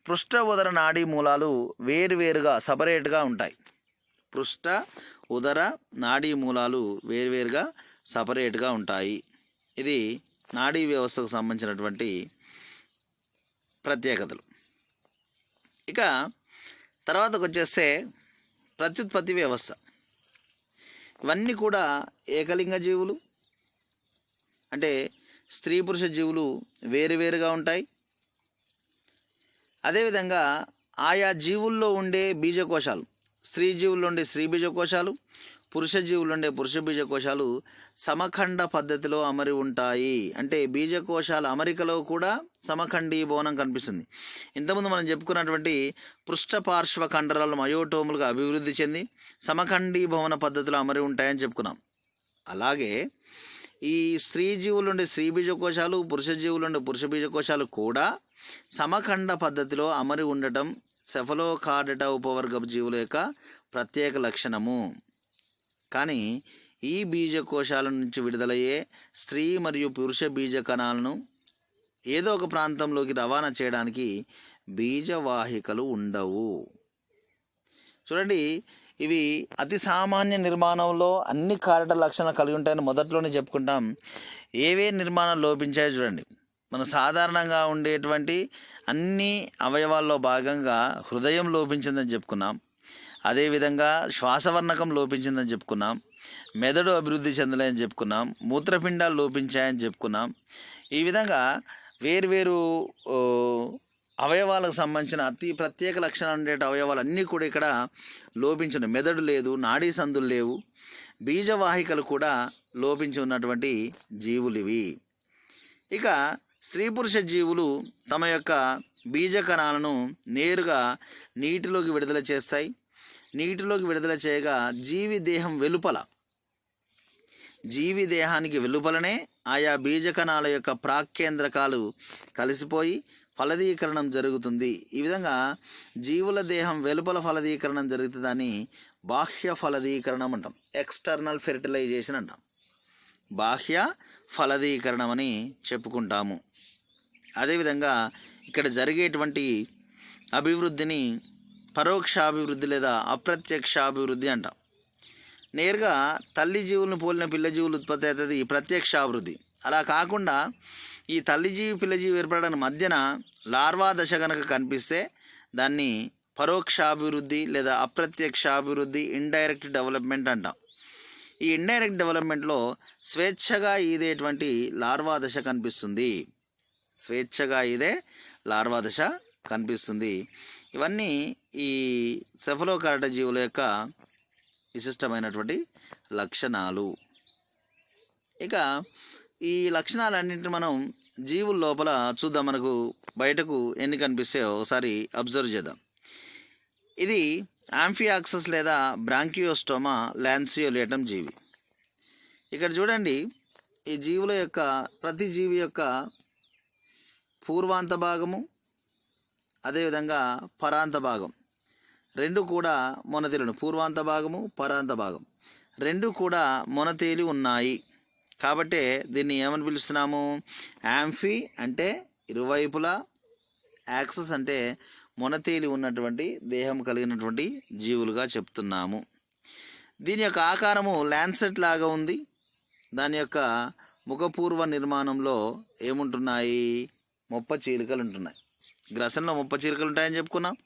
పృష్ఠ ఉదర నాడీ మూలాలు వేరువేరుగా సపరేట్గా ఉంటాయి. పృష్ఠ ఉదర నాడీ మూలాలు వేరువేరుగా సపరేట్గా ఉంటాయి. ఇది నాడీ వ్యవస్థకు సంబంధించినటువంటి ప్రత్యేకతలు. ఇక తర్వాతకు వచ్చేస్తే ప్రత్యుత్పత్తి వ్యవస్థ. ఇవన్నీ కూడా ఏకలింగ జీవులు, అంటే స్త్రీ పురుష జీవులు వేరువేరుగా ఉంటాయి. అదేవిధంగా ఆయా జీవుల్లో ఉండే బీజకోశాలు, స్త్రీ జీవుల్లో ఉండే స్త్రీ బీజకోశాలు, పురుష జీవుల్లో ఉండే పురుష బీజకోశాలు సమఖండ పద్ధతిలో అమరి ఉంటాయి. అంటే బీజకోశాల అమరికలో కూడా సమఖండీభవనం కనిపిస్తుంది. ఇంతకుముందు మనం చెప్పుకున్నటువంటి పృష్ఠపార్శ్వ కండరాలు మయోటోములుగా అభివృద్ధి చెంది సమఖండీభవన పద్ధతిలో అమరి ఉంటాయని చెప్పుకున్నాం. అలాగే ఈ స్త్రీ జీవులు ఉండే స్త్రీ బీజకోశాలు, పురుష జీవులు ఉండే పురుష బీజకోశాలు కూడా సమఖండ పద్ధతిలో అమరి ఉండటం సెఫలోకార్డేటా ఉపవర్గపు జీవుల యొక్క ప్రత్యేక లక్షణము. కానీ ఈ బీజకోశాల నుంచి విడుదలయ్యే స్త్రీ మరియు పురుష బీజ కణాలను ఏదో ఒక ప్రాంతంలోకి రవాణా చేయడానికి బీజవాహికలు ఉండవు. చూడండి, ఇవి అతి సామాన్య నిర్మాణంలో అన్ని కార్డేటా లక్షణాలు కలిగి ఉంటాయని మొదట్లోనే చెప్పుకుంటాం. ఏవే నిర్మాణాలు లోపించాయో చూడండి. మన సాధారణంగా ఉండేటువంటి అన్ని అవయవాల్లో భాగంగా హృదయం లోపించిందని చెప్పుకున్నాం. అదేవిధంగా శ్వాసవర్ణకం లోపించిందని చెప్పుకున్నాం. మెదడు అభివృద్ధి చెందలేదని చెప్పుకున్నాం. మూత్రపిండాలు లోపించాయని చెప్పుకున్నాం. ఈ విధంగా వేరువేరు అవయవాలకు సంబంధించిన అతి ప్రత్యేక లక్షణాలు ఉండే అవయవాలు అన్నీ కూడా ఇక్కడ లోపించిన. మెదడు లేదు, నాడీ సందులు లేవు, బీజవాహికలు కూడా లోపించి ఉన్నటువంటి జీవులు ఇవి. ఇక స్త్రీ పురుష జీవులు తమ యొక్క బీజ కణాలను నేరుగా నీటిలోకి విడుదల చేస్తాయి. నీటిలోకి విడుదల చేయగా జీవి దేహానికి వెలుపలనే ఆయా బీజ కణాల యొక్క ప్రాకేంద్రకాలు కలిసిపోయి ఫలదీకరణం జరుగుతుంది. ఈ విధంగా జీవుల దేహం వెలుపల ఫలదీకరణం జరుగుతుందని బాహ్య ఫలదీకరణం అంటాం, ఎక్స్టర్నల్ ఫెర్టిలైజేషన్ అంటాం, బాహ్య ఫలదీకరణం అని చెప్పుకుంటాము. అదేవిధంగా ఇక్కడ జరిగేటువంటి అభివృద్ధిని పరోక్షాభివృద్ధి లేదా అప్రత్యక్షాభివృద్ధి అంటాం. నేరుగా తల్లి జీవులను పోలిన పిల్ల జీవులు ఉత్పత్తి అవుతుంది ప్రత్యక్షాభివృద్ధి. అలా కాకుండా ఈ తల్లి జీవి పిల్ల జీవి ఏర్పడడానికి మధ్యన లార్వా దశ కనుక కనిపిస్తే దాన్ని పరోక్షాభివృద్ధి లేదా అప్రత్యక్షాభివృద్ధి, ఇండైరెక్ట్ డెవలప్మెంట్ అంటాం. ఈ ఇండైరెక్ట్ డెవలప్మెంట్లో స్వేచ్ఛగా ఈదేటువంటి లార్వా దశ కనిపిస్తుంది, స్వేచ్ఛగా ఈదే లార్వా దశ కనిపిస్తుంది. ఇవన్నీ ఈ సెఫలోకారట జీవుల యొక్క విశిష్టమైనటువంటి లక్షణాలు. ఇక ఈ లక్షణాలన్నింటిని మనం జీవుల లోపల చూద్దాం. మనకు బయటకు ఎన్ని కనిపిస్తాయో ఒకసారి అబ్జర్వ్ చేద్దాం. ఇది యాంఫియాక్సస్ లేదా బ్రాంకియోస్టోమా లాన్సియోలేటం జీవి. ఇక్కడ చూడండి, ఈ జీవుల యొక్క ప్రతి జీవి యొక్క పూర్వాంత భాగము అదేవిధంగా పరాంత భాగం రెండు కూడా మొనతేలును, పూర్వాంత భాగము పరాంత భాగం రెండు కూడా మొనతేలి ఉన్నాయి. కాబట్టే దీన్ని ఏమని పిలుస్తున్నాము? యాంఫీ అంటే ఇరువైపులా, యాక్సస్ అంటే మొనతేలి ఉన్నటువంటి దేహం కలిగినటువంటి జీవులుగా చెప్తున్నాము. దీని యొక్క ఆకారము ల్యాన్సెట్ లాగా ఉంది. దాని యొక్క ముఖపూర్వ నిర్మాణంలో ఏముంటున్నాయి? మొప్ప చీలికలు ఉంటున్నాయి. గ్రసంలో మొప్ప చీలికలు ఉంటాయని చెప్పుకున్నాం.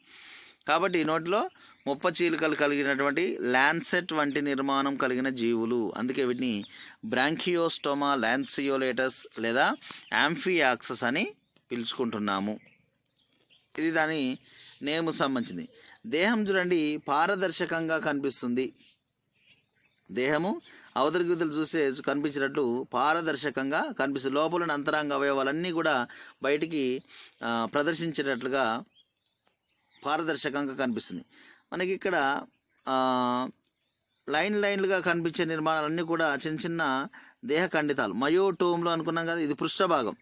కాబట్టి నోటిలో మొప్ప చీలికలు కలిగినటువంటి ల్యాన్సెట్ వంటి నిర్మాణం కలిగిన జీవులు. అందుకే వీటిని బ్రాంకియోస్టోమా లాన్సియోలేటస్ లేదా యాంఫియాక్సస్ అని పిలుచుకుంటున్నాము. ఇది దాని నేము సంబంధించింది. దేహం చూడండి పారదర్శకంగా కనిపిస్తుంది. దేహము అవతలికి ఇవతలు చూసే కనిపించినట్టు పారదర్శకంగా కనిపిస్తుంది. లోపల అంతరంగ అవయవాలన్నీ కూడా బయటికి ప్రదర్శించేటట్లుగా పారదర్శకంగా కనిపిస్తుంది. మనకి ఇక్కడ లైన్లుగా కనిపించే నిర్మాణాలన్నీ కూడా చిన్న చిన్న దేహ ఖండితాలు, మయోటోమ్లు అనుకున్నాం కదా. ఇది పృష్ఠభాగం,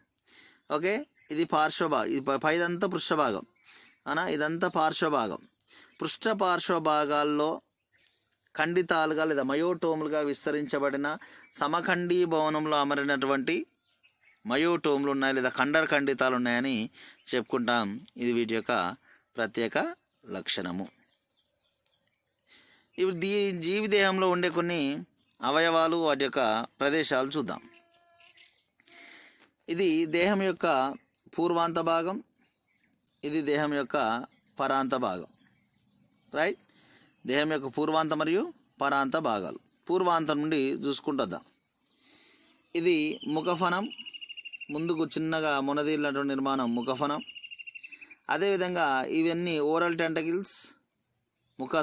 ఓకే. ఇది పార్శ్వభాగం, ఇది పైదంతా పృష్ఠభాగం అనా, ఇదంతా పార్శ్వభాగం. పార్శ్వభాగాల్లో ఖండితాలుగా లేదా మయోటోములుగా విస్తరించబడిన సమఖండీ భవనంలో అమరినటువంటి మయోటోములు ఉన్నాయి లేదా ఖండితాలు ఉన్నాయని చెప్పుకుంటాం. ఇది వీటి యొక్క ప్రత్యేక లక్షణము. ఇప్పుడు జీవి దేహంలో ఉండే కొన్ని అవయవాలు, వాటి యొక్క ప్రదేశాలు చూద్దాం. ఇది దేహం యొక్క పూర్వాంత భాగం, ఇది దేహం యొక్క పరాంత భాగం, రైట్. దేహం యొక్క పూర్వాంత మరియు పరాంత భాగాలు. పూర్వాంతం నుండి చూసుకుంటుందాం. ఇది ముఖఫనం, ముందుకు చిన్నగా మొనదీలినటువంటి నిర్మాణం ముఖఫనం. అదేవిధంగా ఇవన్నీ ఓరల్ టెంటకిల్స్, ముఖ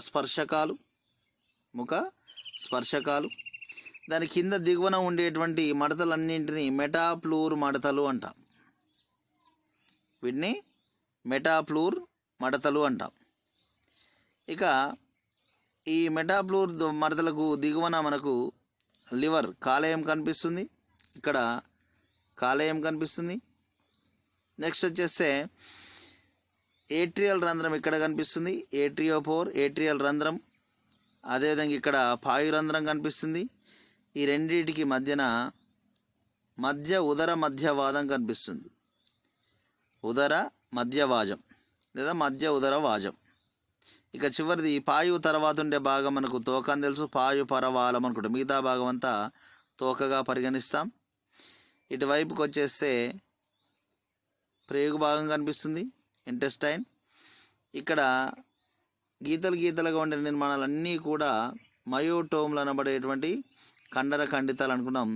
స్పర్శకాలు. దాని కింద దిగువన ఉండేటువంటి మడతలన్నింటినీ మెటాప్లూర్ మడతలు అంటాం. వీటిని మెటాప్లూర్ మడతలు అంటాం. ఇక ఈ మెటాప్లూర్ మడతలకు దిగువన మనకు లివర్, కాలేయం కనిపిస్తుంది. ఇక్కడ కాలేయం కనిపిస్తుంది. నెక్స్ట్ వచ్చేస్తే ఏట్రియల్ రంధ్రం ఇక్కడ కనిపిస్తుంది, ఏట్రియల్ రంధ్రం. అదేవిధంగా ఇక్కడ పాయురంధ్రం కనిపిస్తుంది. ఈ రెండింటికి ఉదర మధ్యవాదం కనిపిస్తుంది. ఉదర మధ్యవాజం లేదా మధ్య ఉదర వాజం. ఇక చివరిది పాయు తర్వాత ఉండే భాగం మనకు తోక అని తెలుసు, పాయు పరవాలం అనుకుంటాం. మిగతా భాగం అంతా తోకగా పరిగణిస్తాం. ఇటువైపుకి వచ్చేస్తే ప్రేగు భాగం కనిపిస్తుంది, ఇంటెస్టైన్. ఇక్కడ గీతలుగా ఉండే నిర్మాణాలన్నీ కూడా మయోటోమ్లు అనబడేటువంటి ఖండితాలు అనుకున్నాం.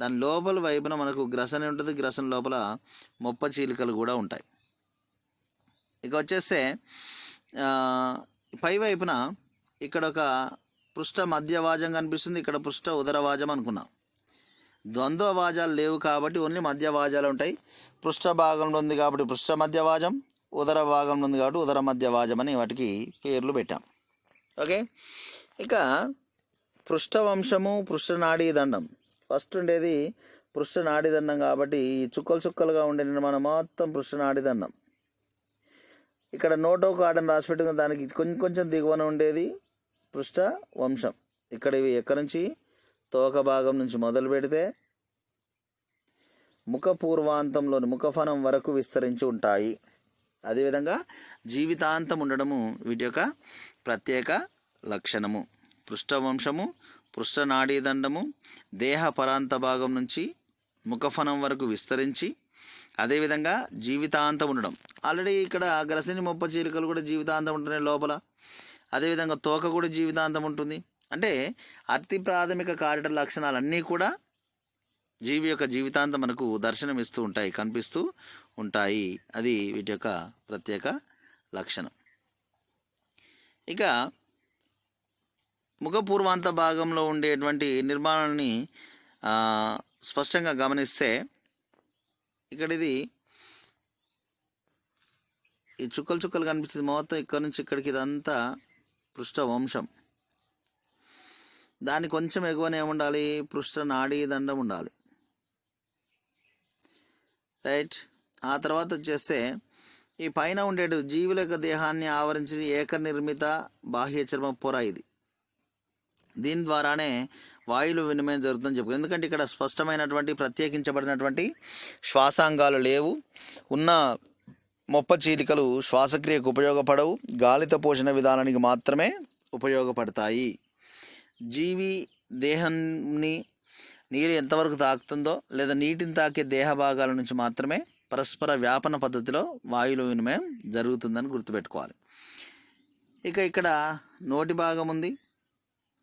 దాని లోపల వైపున మనకు గ్రసన ఉంటుంది. గ్రసన లోపల మొప్ప చీలికలు కూడా ఉంటాయి. ఇక వచ్చేస్తే పై వైపున ఇక్కడ ఒక పృష్ఠ మధ్యవాజం కనిపిస్తుంది, ఇక్కడ పృష్ఠ ఉదరవాజం అనుకున్నాం. ద్వంద్వ వాజాలు లేవు కాబట్టి ఓన్లీ మధ్యవాజాలు ఉంటాయి. పృష్ఠ భాగంలో ఉంది కాబట్టి పృష్ఠ మధ్యవాజం, ఉదర భాగంలో ఉంది కాబట్టి ఉదర మధ్యవాజం అని వాటికి పేర్లు పెట్టాం. ఓకే. ఇక పృష్ఠవంశము, పృష్ఠనాడీ దండం. ఫస్ట్ ఉండేది పృష్ఠనాడీ దండం కాబట్టి ఈ చుక్కలుగా ఉండే నిర్మాణం మొత్తం పృష్ఠనాడీ దండం. ఇక్కడ నోటో కార్డన్ రాసిపెట్టుకున్న దానికి కొంచెం దిగువన ఉండేది పృష్ఠ వంశం. ఇక్కడ ఇవి ఎక్కడి నుంచి, తోక భాగం నుంచి మొదలు పెడితే ముఖ పూర్వాంతంలోని ముఖఫనం వరకు విస్తరించి ఉంటాయి. అదేవిధంగా జీవితాంతం ఉండడము వీటి యొక్క ప్రత్యేక లక్షణము. పృష్ఠవంశము, పృష్ఠనాడీదండము దేహ పరాంత భాగం నుంచి ముఖఫనం వరకు విస్తరించి, అదేవిధంగా జీవితాంతం ఉండడం. ఆల్రెడీ ఇక్కడ గ్రసిని మొప్ప చీలికలు కూడా జీవితాంతం ఉంటున్నాయి లోపల. అదేవిధంగా తోక కూడా జీవితాంతం ఉంటుంది. అంటే అతి ప్రాథమిక కారిడార్ లక్షణాలన్నీ కూడా జీవి యొక్క జీవితాంతం మనకు దర్శనమిస్తూ ఉంటాయి, కనిపిస్తూ ఉంటాయి. అది వీటి యొక్క ప్రత్యేక లక్షణం. ఇక ముఖ పూర్వాంత భాగంలో ఉండేటువంటి నిర్మాణాన్ని స్పష్టంగా గమనిస్తే ఇక్కడ ఇది ఈ చుక్కలు చుక్కలు కనిపిస్తుంది మొత్తం. ఇక్కడ నుంచి ఇక్కడికి ఇదంతా పృష్ఠ వంశం. దాని కొంచెం ఎగువనే ఉండాలి పృష్ఠ నాడీ దండం ఉండాలి, రైట్. ఆ తర్వాత వచ్చేస్తే ఈ పైన ఉండే జీవుల యొక్క దేహాన్ని ఆవరించి ఏకనిర్మిత బాహ్య చర్మ పొర ఇది. దీని ద్వారానే వాయువుల వినిమయం జరుగుతుందని చెప్పు. ఎందుకంటే ఇక్కడ స్పష్టమైనటువంటి ప్రత్యేకించబడినటువంటి శ్వాసాంగాలు లేవు. ఉన్న మొప్ప చీలికలు శ్వాసక్రియకు ఉపయోగపడవు, గాలితో పోషణ విధానానికి మాత్రమే ఉపయోగపడతాయి. జీవి దేహాన్ని నీరు ఎంతవరకు తాకుతుందో లేదా నీటిని తాకే దేహ భాగాల నుంచి మాత్రమే పరస్పర వ్యాపన పద్ధతిలో వాయువుల వినిమయం జరుగుతుందని గుర్తుపెట్టుకోవాలి. ఇక ఇక్కడ నోటి భాగం ఉంది.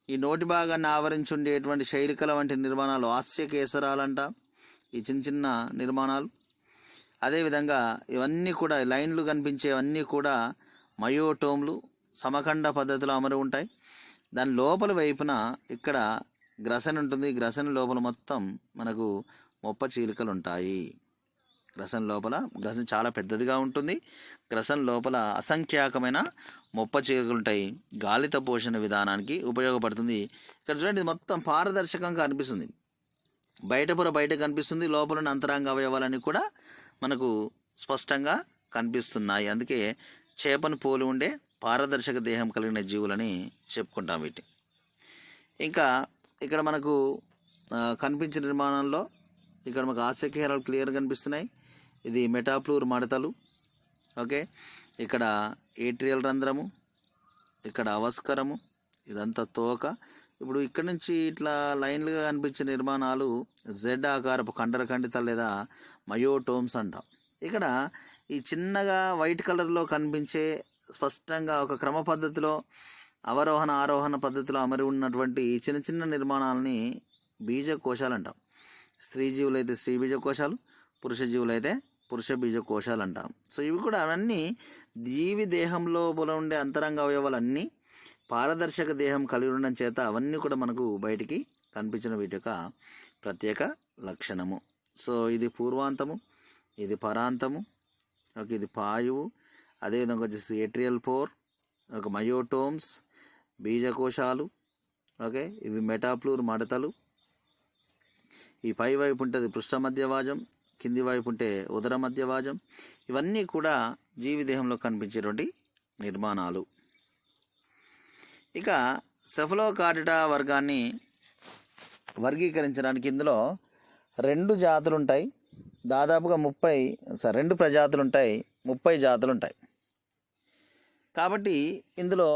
ఈ నోటి భాగాన్ని ఆవరించి ఉండేటువంటి శైలికల వంటి నిర్మాణాలు ఆస్య కేసరాలంట, ఈ చిన్న చిన్న నిర్మాణాలు. అదేవిధంగా ఇవన్నీ కూడా లైన్లు కనిపించేవన్నీ కూడా మయోటోమ్లు సమఖండ పద్ధతిలో అమరి ఉంటాయి. దాని లోపల వైపున ఇక్కడ గ్రసన్ ఉంటుంది. గ్రసన్ లోపల మొత్తం మనకు మొప్ప చీలికలు ఉంటాయి. గ్రసన్ లోపల, గ్రసన్ చాలా పెద్దదిగా ఉంటుంది. గ్రసన్ లోపల అసంఖ్యాకమైన మొప్ప చీలికలు ఉంటాయి. గాలితో పోషణ విధానానికి ఉపయోగపడుతుంది. ఇక్కడ చూడండి, మొత్తం పారదర్శకంగా అనిపిస్తుంది. బయట కనిపిస్తుంది, లోపల అంతరంగ అవయవాలన్నీ కూడా మనకు స్పష్టంగా కనిపిస్తున్నాయి. అందుకే చేపను పోలి ఉండే పారదర్శక దేహం కలిగిన జీవులని చెప్పుకుంటాం వీటి. ఇంకా ఇక్కడ మనకు కనిపించిన నిర్మాణంలో ఇక్కడ మనకు ఆస్యకేరాలు క్లియర్గా కనిపిస్తున్నాయి. ఇది మెటాప్లూర్ మడతలు, ఓకే. ఇక్కడ ఏట్రియల్ రంధ్రము, ఇక్కడ అవస్కరము, ఇదంతా తోక. ఇప్పుడు ఇక్కడ నుంచి ఇట్లా లైన్లుగా కనిపించే నిర్మాణాలు జెడ్ ఆకారపు కండరఖండిత లేదా మయోటోమ్స్ అంటాం. ఇక్కడ ఈ చిన్నగా వైట్ కలర్లో కనిపించే స్పష్టంగా ఒక క్రమ పద్ధతిలో అవరోహణ ఆరోహణ పద్ధతిలో అమరి ఉన్నటువంటి చిన్న చిన్న నిర్మాణాలని బీజకోశాలు అంటాం. స్త్రీ జీవులైతే స్త్రీ బీజకోశాలు, పురుష జీవులైతే పురుష బీజకోశాలు అంటాం. సో ఇవి కూడా అవన్నీ జీవి దేహంలో ఉండే అంతరంగ అవయవాలన్నీ పారదర్శక దేహం కలిగి ఉండడం చేత అవన్నీ కూడా మనకు బయటికి కనిపించిన వీటి యొక్క ప్రత్యేక లక్షణము. సో ఇది పూర్వాంతము, ఇది పరాంతము, ఓకే. ఇది పాయువు, అదేవిధంగా వచ్చేసి ఏట్రియల్ పోర్, ఒక మయోటోమ్స్ బీజకోశాలు, ఓకే. ఇవి మెటాప్లూర్ మడతలు. ఈ పై వైపు ఉంటుంది పృష్ఠ మధ్యవాజం, కింది వైపు ఉంటే ఉదర మధ్యవాజం. ఇవన్నీ కూడా జీవి దేహంలో కనిపించేటువంటి నిర్మాణాలు. ఇక సెఫలోకార్డిటా వర్గాన్ని వర్గీకరించడానికి ఇందులో 2 జాతులు ఉంటాయి. దాదాపుగా 2 ప్రజాతులు ఉంటాయి, 30 జాతులు ఉంటాయి. కాబట్టి ఇందులో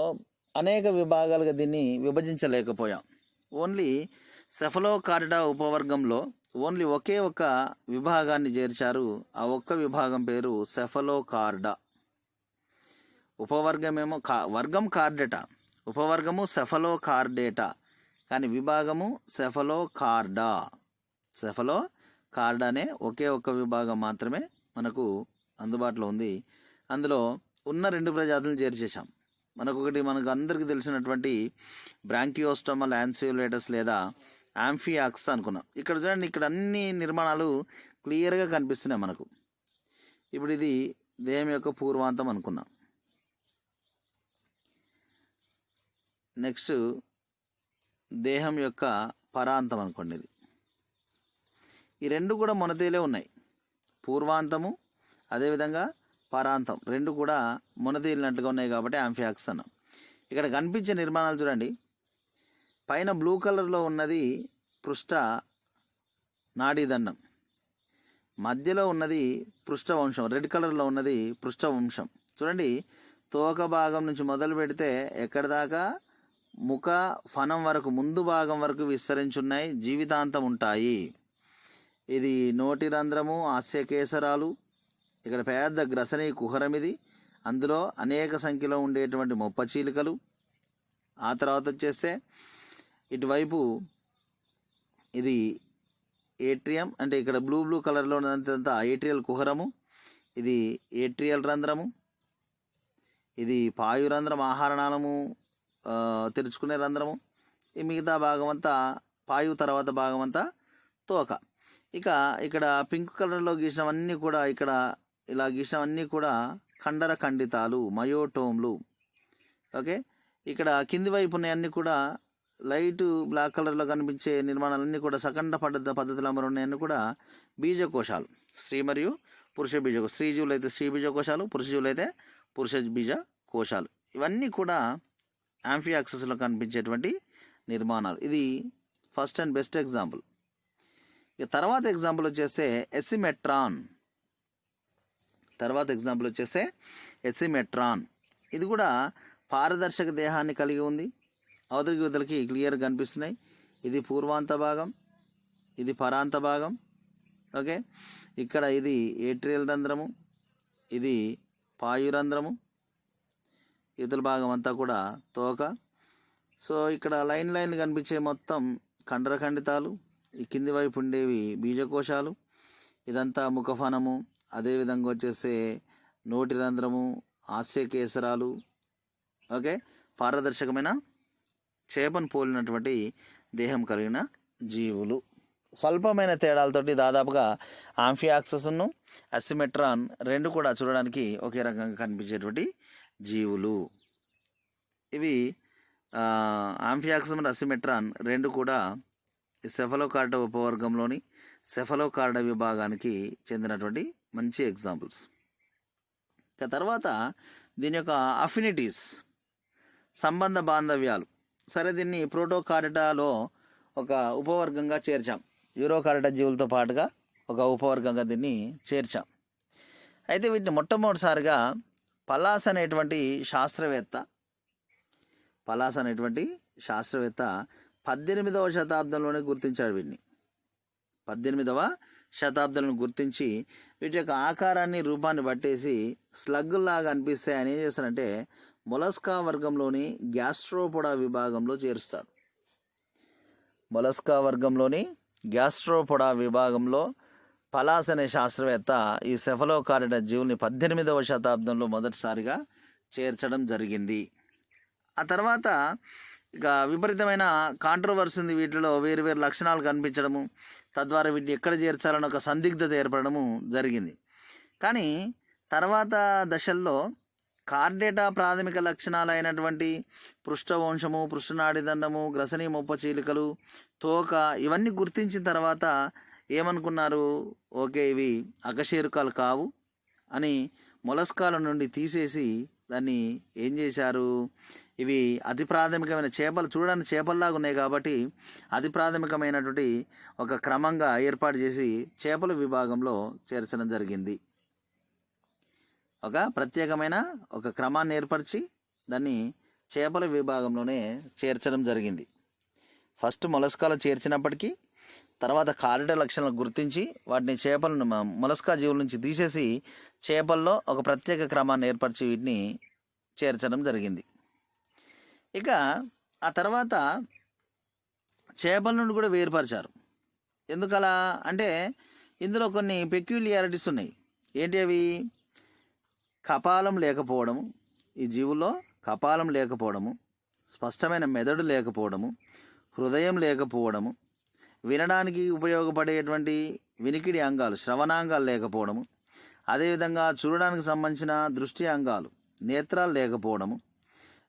అనేక విభాగాలుగా దీన్ని విభజించలేకపోయాం. ఓన్లీ సెఫలోకార్డిటా ఉపవర్గంలో ఓన్లీ ఒకే ఒక విభాగాన్ని చేర్చారు. ఆ ఒక్క విభాగం పేరు సెఫలోకార్డా. ఉపవర్గమేమో వర్గం కార్డేటా, ఉపవర్గము సెఫలోకార్డేటా, కానీ విభాగము సెఫలోకార్డా. సెఫలోకార్డా అనే ఒకే ఒక్క విభాగం మాత్రమే మనకు అందుబాటులో ఉంది. అందులో ఉన్న 2 ప్రజాతులను చేర్చేశాం. మనకు అందరికీ తెలిసినటువంటి బ్రాంకియోస్టోమా లాన్సియోలేటస్ లేదా యాంఫియాక్స్ అనుకున్నాం. ఇక్కడ చూడండి, ఇక్కడ అన్ని నిర్మాణాలు క్లియర్గా కనిపిస్తున్నాయి మనకు. ఇప్పుడు ఇది దేహం యొక్క పూర్వాంతం అనుకున్నాం. నెక్స్ట్ దేహం యొక్క పరాంతం అనుకోండి. ఇది ఈ 2 కూడా మొనతేలే ఉన్నాయి. పూర్వాంతము అదేవిధంగా పరాంతం 2 కూడా మొనతేలినట్టుగా ఉన్నాయి కాబట్టి యాంఫియాక్స్ అన్నాం. ఇక్కడ కనిపించే నిర్మాణాలు చూడండి. పైన బ్లూ కలర్లో ఉన్నది పృష్ఠ నాడీదండం, మధ్యలో ఉన్నది పృష్ఠవంశం, రెడ్ కలర్లో ఉన్నది పృష్ఠవంశం. చూడండి, తోక భాగం నుంచి మొదలు పెడితే ఎక్కడి దాకా ముఖ ఫనం వరకు, ముందు భాగం వరకు విస్తరించున్నాయి, జీవితాంతం ఉంటాయి. ఇది నోటి రంధ్రము, హాస్యకేసరాలు, ఇక్కడ పెద్ద గ్రసనీ కుహరం ఇది, అందులో అనేక సంఖ్యలో ఉండేటువంటి మొప్పచీలికలు. ఆ తర్వాత వచ్చేస్తే ఇటువైపు ఇది ఏట్రియం, అంటే ఇక్కడ బ్లూ కలర్లో ఉన్నదంతా ఏట్రియల్ కుహరము, ఇది ఏట్రియల్ రంధ్రము, ఇది పాయురంధ్రం, ఆహారనాళము తెరుచుకునే రంధ్రము. ఈ మిగతా భాగం అంతా పాయు తర్వాత భాగం అంతా తోక. ఇక ఇక్కడ పింక్ కలర్లో గీసినవన్నీ కూడా, ఇక్కడ ఇలా గీసినవన్నీ కూడా కండర ఖండితాలు, మయోటోమ్లు. ఓకే, ఇక్కడ కింది వైపు ఉన్నాయన్నీ కూడా లైట్ బ్లాక్ కలర్లో కనిపించే నిర్మాణాలన్నీ కూడా సకండ పద్ధతిలో ఉన్నాయన్నీ కూడా బీజకోశాలు, స్త్రీ మరియు పురుష స్త్రీ జీవులు అయితే స్త్రీ బీజకోశాలు, పురుష జీవులు అయితే పురుష బీజ కోశాలు. ఇవన్నీ కూడా యాంఫియాక్సస్లో కనిపించేటువంటి నిర్మాణాలు. ఇది ఫస్ట్ అండ్ బెస్ట్ ఎగ్జాంపుల్. ఇక తర్వాత ఎగ్జాంపుల్ వచ్చేస్తే ఎసిమెట్రాన్. ఇది కూడా పారదర్శక దేహాన్ని కలిగి ఉంది. అవతలికి యువతలకి క్లియర్గా కనిపిస్తున్నాయి. ఇది పూర్వాంత భాగం, ఇది పరాంత భాగం. ఓకే, ఇక్కడ ఇది ఏట్రియల్ రంధ్రము, ఇది పాయురంధ్రము, ఇవతల భాగం అంతా కూడా తోక. సో ఇక్కడ లైన్ కనిపించే మొత్తం కండరఖండితాలు, ఈ కింది వైపు ఉండేవి బీజకోశాలు, ఇదంతా ముఖఫనము, అదేవిధంగా వచ్చేసే నోటి రంధ్రము, హాస్యకేసరాలు. ఓకే, పారదర్శకమైన చేపను పోలినటువంటి దేహం కలిగిన జీవులు. స్వల్పమైన తేడాలతోటి దాదాపుగా ఆంఫియాక్సస్ను అసిమెట్రాన్ రెండు కూడా చూడడానికి ఒకే రకంగా కనిపించేటువంటి జీవులు. ఇవి ఆంఫియాక్సస్ మరియు అసిమెట్రాన్ రెండు కూడా సెఫలోకార్డ ఉపవర్గంలోని సెఫలోకార్డ విభాగానికి చెందినటువంటి మంచి ఎగ్జాంపుల్స్. ఇక తర్వాత దీని యొక్క అఫినిటీస్, సంబంధ బాంధవ్యాలు. సరే, దీన్ని ప్రోటోకార్డాలో ఒక ఉపవర్గంగా చేర్చాం, యూరోకార్డా జీవులతో పాటుగా ఒక ఉపవర్గంగా దీన్ని చేర్చాం. అయితే వీటిని మొట్టమొదటిసారిగా పలాస్ అనేటువంటి శాస్త్రవేత్త 18వ శతాబ్దంలోనే గుర్తించాడు. వీటిని 18వ శతాబ్దంలో గుర్తించి వీటి యొక్క ఆకారాన్ని, రూపాన్ని బట్టేసి స్లగ్లాగా అనిపిస్తాయి అని ఏం చేస్తారంటే మొలస్కా వర్గంలోని గ్యాస్ట్రోపోడా విభాగంలో చేరుస్తాడు. గ్యాస్ట్రోపోడా విభాగంలో పలాస్ అనే శాస్త్రవేత్త ఈ సెఫలోకార్డా జీవుల్ని 18వ శతాబ్దంలో మొదటిసారిగా చేర్చడం జరిగింది. ఆ తర్వాత ఇక విపరీతమైన కాంట్రవర్సీ ఉంది. వీటిలో వేరు లక్షణాలు కనిపించడము, తద్వారా వీటిని ఎక్కడ చేర్చాలని ఒక సందిగ్ధత ఏర్పడము జరిగింది. కానీ తర్వాత దశల్లో కార్డేటా ప్రాథమిక లక్షణాలైనటువంటి పృష్ఠవంశము, పృష్ఠనాడిదండము, గ్రసనీ మొప్పచీలికలు, తోక ఇవన్నీ గుర్తించిన తర్వాత ఏమనుకున్నారు, ఓకే ఇవి అకశేరుకాలు కావు అని మొలస్కాల నుండి తీసేసి దాన్ని ఏం చేశారు, ఇవి అతి ప్రాథమికమైన చేపలు, చూడడానికి చేపల్లాగా ఉన్నాయి కాబట్టి అతి ప్రాథమికమైనటువంటి ఒక క్రమంగా ఏర్పాటు చేసి చేపల విభాగంలో చేర్చడం జరిగింది. ఒక ప్రత్యేకమైన ఒక క్రమాన్ని ఏర్పరిచి దాన్ని చేపల విభాగంలోనే చేర్చడం జరిగింది. ఫస్ట్ మొలస్కాలో చేర్చినప్పటికీ తర్వాత కార్డేటా లక్షణాలను గుర్తించి వాటిని చేపలను మొలస్కా జీవుల నుంచి తీసేసి చేపల్లో ఒక ప్రత్యేక క్రమాన్ని ఏర్పరిచి వీటిని చేర్చడం జరిగింది. ఇక ఆ తర్వాత చేపల నుండి కూడా వేరుపరిచారు. ఎందుకలా అంటే ఇందులో కొన్ని పెక్యులియారిటీస్ ఉన్నాయి. ఏంటి అవి? కపాలం లేకపోవడము, ఈ జీవుల్లో కపాలం లేకపోవడము, స్పష్టమైన మెదడు లేకపోవడము, హృదయం లేకపోవడము, వినడానికి ఉపయోగపడేటువంటి వినికిడి అంగాలు, శ్రవణాంగాలు లేకపోవడము, అదేవిధంగా చూడడానికి సంబంధించిన దృష్టి అంగాలు, నేత్రాలు లేకపోవడము,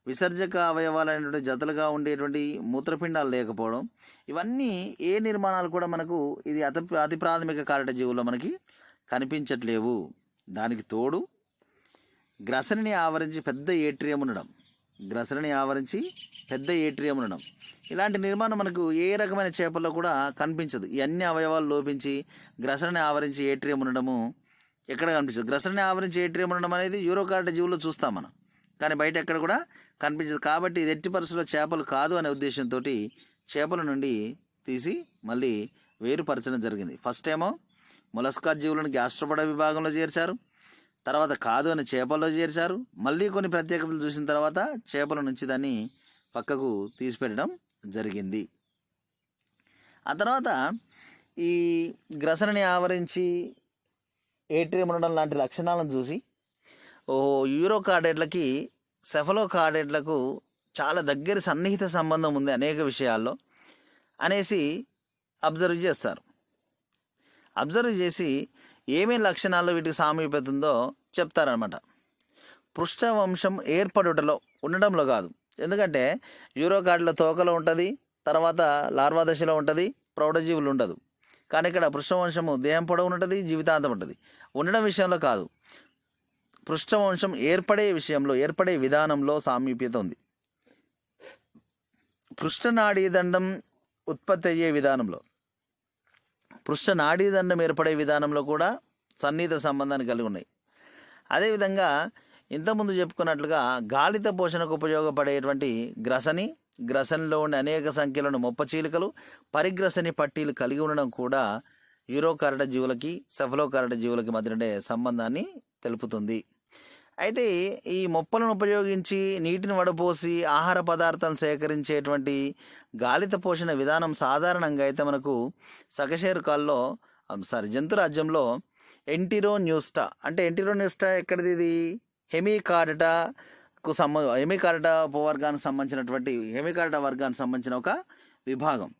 విసర్జక అవయవాలైనటువంటి జతలుగా ఉండేటువంటి మూత్రపిండాలు లేకపోవడం, ఇవన్నీ ఏ నిర్మాణాలు కూడా మనకు ఇది అతి ప్రాథమిక కారట జీవుల్లో మనకి కనిపించట్లేవు. దానికి తోడు గ్రసనిని ఆవరించి పెద్ద ఏట్రియం ఉండడం, గ్రసలని ఆవరించి పెద్ద ఏట్రియం ఉండడం. ఇలాంటి నిర్మాణం మనకు ఏ రకమైన చేపల్లో కూడా కనిపించదు. ఈ అన్ని అవయవాలు లోపించి గ్రసలని ఆవరించి ఏట్రియం ఉండడము ఎక్కడ కనిపించదు. గ్రసలని ఆవరించి ఏట్రియం ఉండడం అనేది యూరోకార్డ జీవుల్లో చూస్తాం మనం, కానీ బయట ఎక్కడ కూడా కనిపించదు. కాబట్టి ఇది ఎట్టి పరిస్థితుల్లో చేపలు కాదు అనే ఉద్దేశంతో చేపల నుండి తీసి మళ్ళీ వేరుపరచడం జరిగింది. ఫస్ట్ ఏమో మొలస్కా జీవులను గ్యాస్ట్రోపోడా విభాగంలో చేర్చారు, తర్వాత కాదు అని చేపల్లో చేర్చారు. మళ్ళీ కొన్ని ప్రత్యేకతలు చూసిన తర్వాత చేపల నుంచి దాన్ని పక్కకు తీసిపెట్టడం జరిగింది. ఆ తర్వాత ఈ గ్రసనని ఆవరించి ఏట్రియం ఉండడం లాంటి లక్షణాలను చూసి యూరోకార్డేట్లకి సెఫలోకార్డేట్లకు చాలా దగ్గర సన్నిహిత సంబంధం ఉంది అనేక విషయాల్లో అనేసి అబ్జర్వ్ చేస్తారు. అబ్జర్వ్ చేసి ఏమేమి లక్షణాల్లో వీటికి సామీప్యత ఉందో చెప్తారనమాట. పృష్ఠవంశం ఏర్పడుటలో ఉండడంలో కాదు, ఎందుకంటే యూరోకార్డులో తోకలో ఉంటుంది, తర్వాత లార్వా దశలో ఉంటుంది, ప్రౌఢజీవులు ఉండదు. కానీ ఇక్కడ పృష్ఠవంశము దేహం పొడవు ఉంటుంది, జీవితాంతం ఉంటుంది. ఉండడం విషయంలో కాదు, పృష్ఠవంశం ఏర్పడే విషయంలో, ఏర్పడే విధానంలో సామీప్యత ఉంది. పృష్ఠనాడీదండం ఉత్పత్తి అయ్యే విధానంలో, పృష్ఠనాడీదండం ఏర్పడే విధానంలో కూడా సన్నిహిత సంబంధాన్ని కలిగి ఉన్నాయి. అదేవిధంగా ఇంతకుముందు చెప్పుకున్నట్లుగా గాలిత పోషణకు ఉపయోగపడేటువంటి గ్రసనిలో ఉండే అనేక సంఖ్యలోని మొప్పచీలికలు, పరిగ్రసని పట్టీలు కలిగి ఉండడం కూడా యూరోకార్డ జీవులకి సెఫలోకార్డ జీవులకి మధ్య ఉండే సంబంధాన్ని తెలుపుతుంది. అయితే ఈ మొప్పలను ఉపయోగించి నీటిని వడపోసి ఆహార పదార్థాలను సేకరించేటువంటి గాలిత పోషణ విధానం సాధారణంగా అయితే మనకు సకశేరుకాల్లో జంతురాజ్యంలో ఎంటిరోన్యూస్టా, అంటే ఎంటిరోన్యూస్టా ఎక్కడిది, ఇది హెమికార్డా ఉపవర్గానికి సంబంధించినటువంటి హెమికార్డా వర్గానికి సంబంధించిన ఒక విభాగం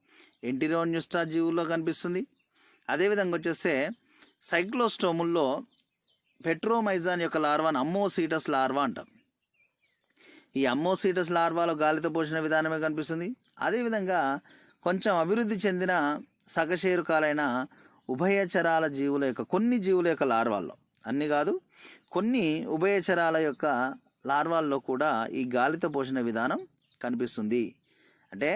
ఎంటిరోన్యూస్టా జీవుల్లో కనిపిస్తుంది. అదేవిధంగా వచ్చేస్తే సైక్లోస్టోముల్లో పెట్రోమైజాన్ యొక్క లార్వాను అమ్మోసీటస్ లార్వా అంటాం. ఈ అమ్మోసీటస్ లార్వాలో గాలిత పోషణ విధానమే కనిపిస్తుంది. అదేవిధంగా కొంచెం అభివృద్ధి చెందిన సకశేరుకాలైన ఉభయచరాల జీవుల యొక్క కొన్ని జీవుల యొక్క లార్వాల్లో, అన్ని కాదు కొన్ని ఉభయచరాల యొక్క లార్వాల్లో కూడా ఈ గాలిత పోషణ విధానం కనిపిస్తుంది. అంటే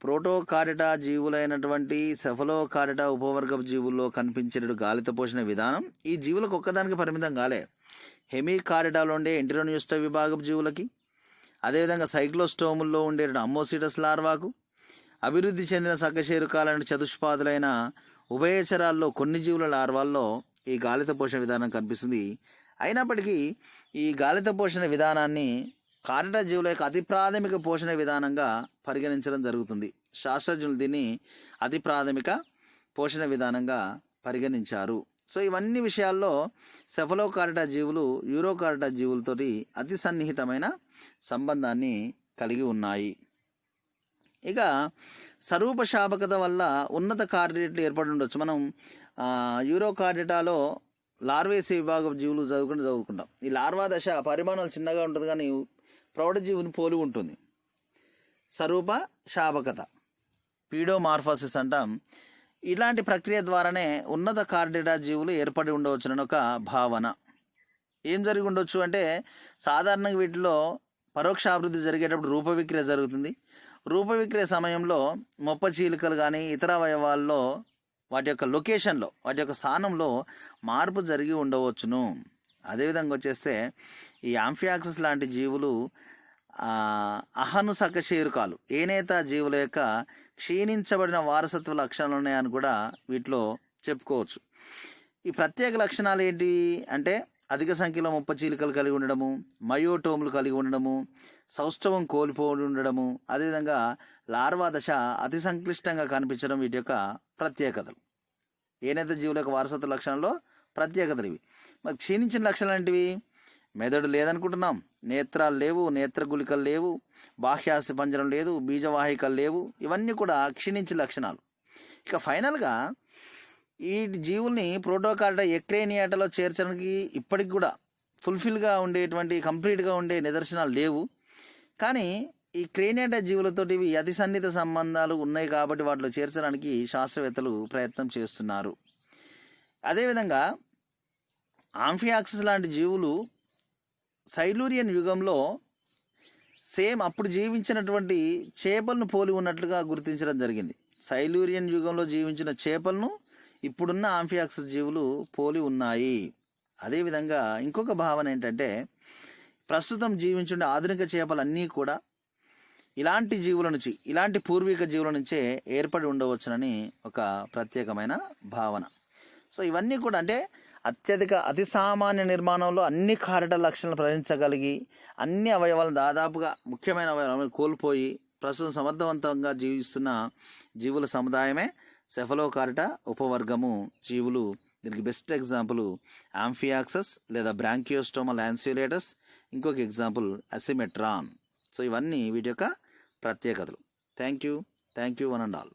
ప్రోటోకార్డిటా జీవులైనటువంటి సెఫలోకార్డిటా ఉపవర్గపు జీవుల్లో కనిపించే గాలిత పోషణ విధానం ఈ జీవులకు ఒక్కదానికి పరిమితం కాలే. హెమికార్డిటాలో ఉండే ఎంటిరోన్యూస్టా విభాగపు జీవులకి, అదేవిధంగా సైక్లోస్టోముల్లో ఉండే అమ్మోసిటస్ లార్వాకు, అభివృద్ధి చెందిన సకశేరుకాలైన చతుష్పాదులైన ఉభయచరాల్లో కొన్ని జీవుల లార్వాల్లో ఈ గాలిత పోషణ విధానం కనిపిస్తుంది. అయినప్పటికీ ఈ గాలిత పోషణ విధానాన్ని కార్డిటా జీవుల యొక్క అతి ప్రాథమిక పోషణ విధానంగా పరిగణించడం జరుగుతుంది. శాస్త్రజ్ఞులు దీన్ని అతి ప్రాథమిక పోషణ విధానంగా పరిగణించారు. సో ఇవన్నీ విషయాల్లో సెఫలోకార్డిటా జీవులు యూరోకార్డిటా జీవులతోటి అతి సన్నిహితమైన సంబంధాన్ని కలిగి ఉన్నాయి. ఇక స్వరూప శాపకత వల్ల ఉన్నత కార్డిటేట్లు ఏర్పడి ఉండొచ్చు. మనం యూరోకార్డిటాలో లార్వేసి విభాగం జీవులు చదువుకుంటాం. ఈ లార్వా దశ పరిమాణాలు చిన్నగా ఉంటుంది, కానీ ప్రౌఢజీవుని పోలి ఉంటుంది. స్వరూప శాపకత, పీడోమార్ఫోసిస్ అంటాం. ఇలాంటి ప్రక్రియ ద్వారానే ఉన్నత కార్డిటా జీవులు ఏర్పడి ఉండవచ్చునని ఒక భావన. ఏం జరిగి ఉండొచ్చు అంటే, సాధారణంగా వీటిలో పరోక్ష అభివృద్ధి జరిగేటప్పుడు రూపవిక్రియ జరుగుతుంది. రూపవిక్రియ సమయంలో మొప్ప చీలికలు కానీ ఇతర అవయవాల్లో వాటి యొక్క లొకేషన్లో, వాటి యొక్క స్థానంలో మార్పు జరిగి ఉండవచ్చును. అదేవిధంగా వచ్చేస్తే ఈ ఆంఫియాక్సిస్ లాంటి జీవులు అహను సకశేరుకాలు, ఏనేత జీవుల యొక్క క్షీణించబడిన వారసత్వ లక్షణాలు ఉన్నాయని కూడా వీటిలో చెప్పుకోవచ్చు. ఈ ప్రత్యేక లక్షణాలు ఏంటి అంటే, అధిక సంఖ్యలో మొప్ప చీలికలు కలిగి ఉండడము, మయోటోములు కలిగి ఉండడము, సౌష్ఠవం కోల్పోయి ఉండడము, అదేవిధంగా లార్వా దశ అతి సంక్లిష్టంగా కనిపించడం వీటి యొక్క ప్రత్యేకతలు. ఏనేత జీవుల యొక్క వారసత్వ లక్షణాల్లో ప్రత్యేకతలు ఇవి. మరి క్షీణించిన లక్షణాలు ఏంటివి? మెదడు లేదనుకుంటున్నాం, నేత్రాలు లేవు, నేత్రగుళికలు లేవు, బాహ్యాస్య పంజరం లేదు, బీజవాహికలు లేవు. ఇవన్నీ కూడా క్షీణించిన లక్షణాలు. ఇక ఫైనల్గా ఈ జీవుల్ని ప్రోటోకార్డిటా ఎక్రేనియాటలో చేర్చడానికి ఇప్పటికి కూడా ఫుల్ఫిల్గా ఉండేటువంటి కంప్లీట్గా ఉండే నిదర్శనాలు లేవు. కానీ ఈ క్రేనియాటా జీవులతోటి ఇవి అతి సన్నిహిత సంబంధాలు ఉన్నాయి కాబట్టి వాటిలో చేర్చడానికి శాస్త్రవేత్తలు ప్రయత్నం చేస్తున్నారు. అదేవిధంగా ఆంఫియాక్సిస్ లాంటి జీవులు సైలూరియన్ యుగంలో సేమ్ అప్పుడు జీవించినటువంటి చేపలను పోలి ఉన్నట్లుగా గుర్తించడం జరిగింది. సైలూరియన్ యుగంలో జీవించిన చేపలను ఇప్పుడున్న ఆంఫియాక్స్ జీవులు పోలి ఉన్నాయి. అదేవిధంగా ఇంకొక భావన ఏంటంటే, ప్రస్తుతం జీవించుండే ఆధునిక చేపలన్నీ కూడా ఇలాంటి జీవుల నుంచి, ఇలాంటి పూర్వీక జీవుల నుంచే ఏర్పడి ఉండవచ్చునని ఒక ప్రత్యేకమైన భావన. సో ఇవన్నీ కూడా అంటే అతి సామాన్య నిర్మాణంలో అన్ని కారిడార్ లక్షణాలు ప్రదర్శించగలిగి అన్ని అవయవాలను దాదాపుగా ముఖ్యమైన అవయవాలను కోల్పోయి ప్రస్తుతం సమర్థవంతంగా జీవిస్తున్న జీవుల సముదాయమే సెఫలోకారిటా ఉపవర్గము జీవులు. దీనికి బెస్ట్ ఎగ్జాంపుల్ ఆంఫియాక్సస్ లేదా బ్రాంకియోస్టోమా లాన్సియోలేటస్, ఇంకొక ఎగ్జాంపుల్ అసిమెట్రాన్. సో ఇవన్నీ వీటి యొక్క ప్రత్యేకతలు. Thank you one and all.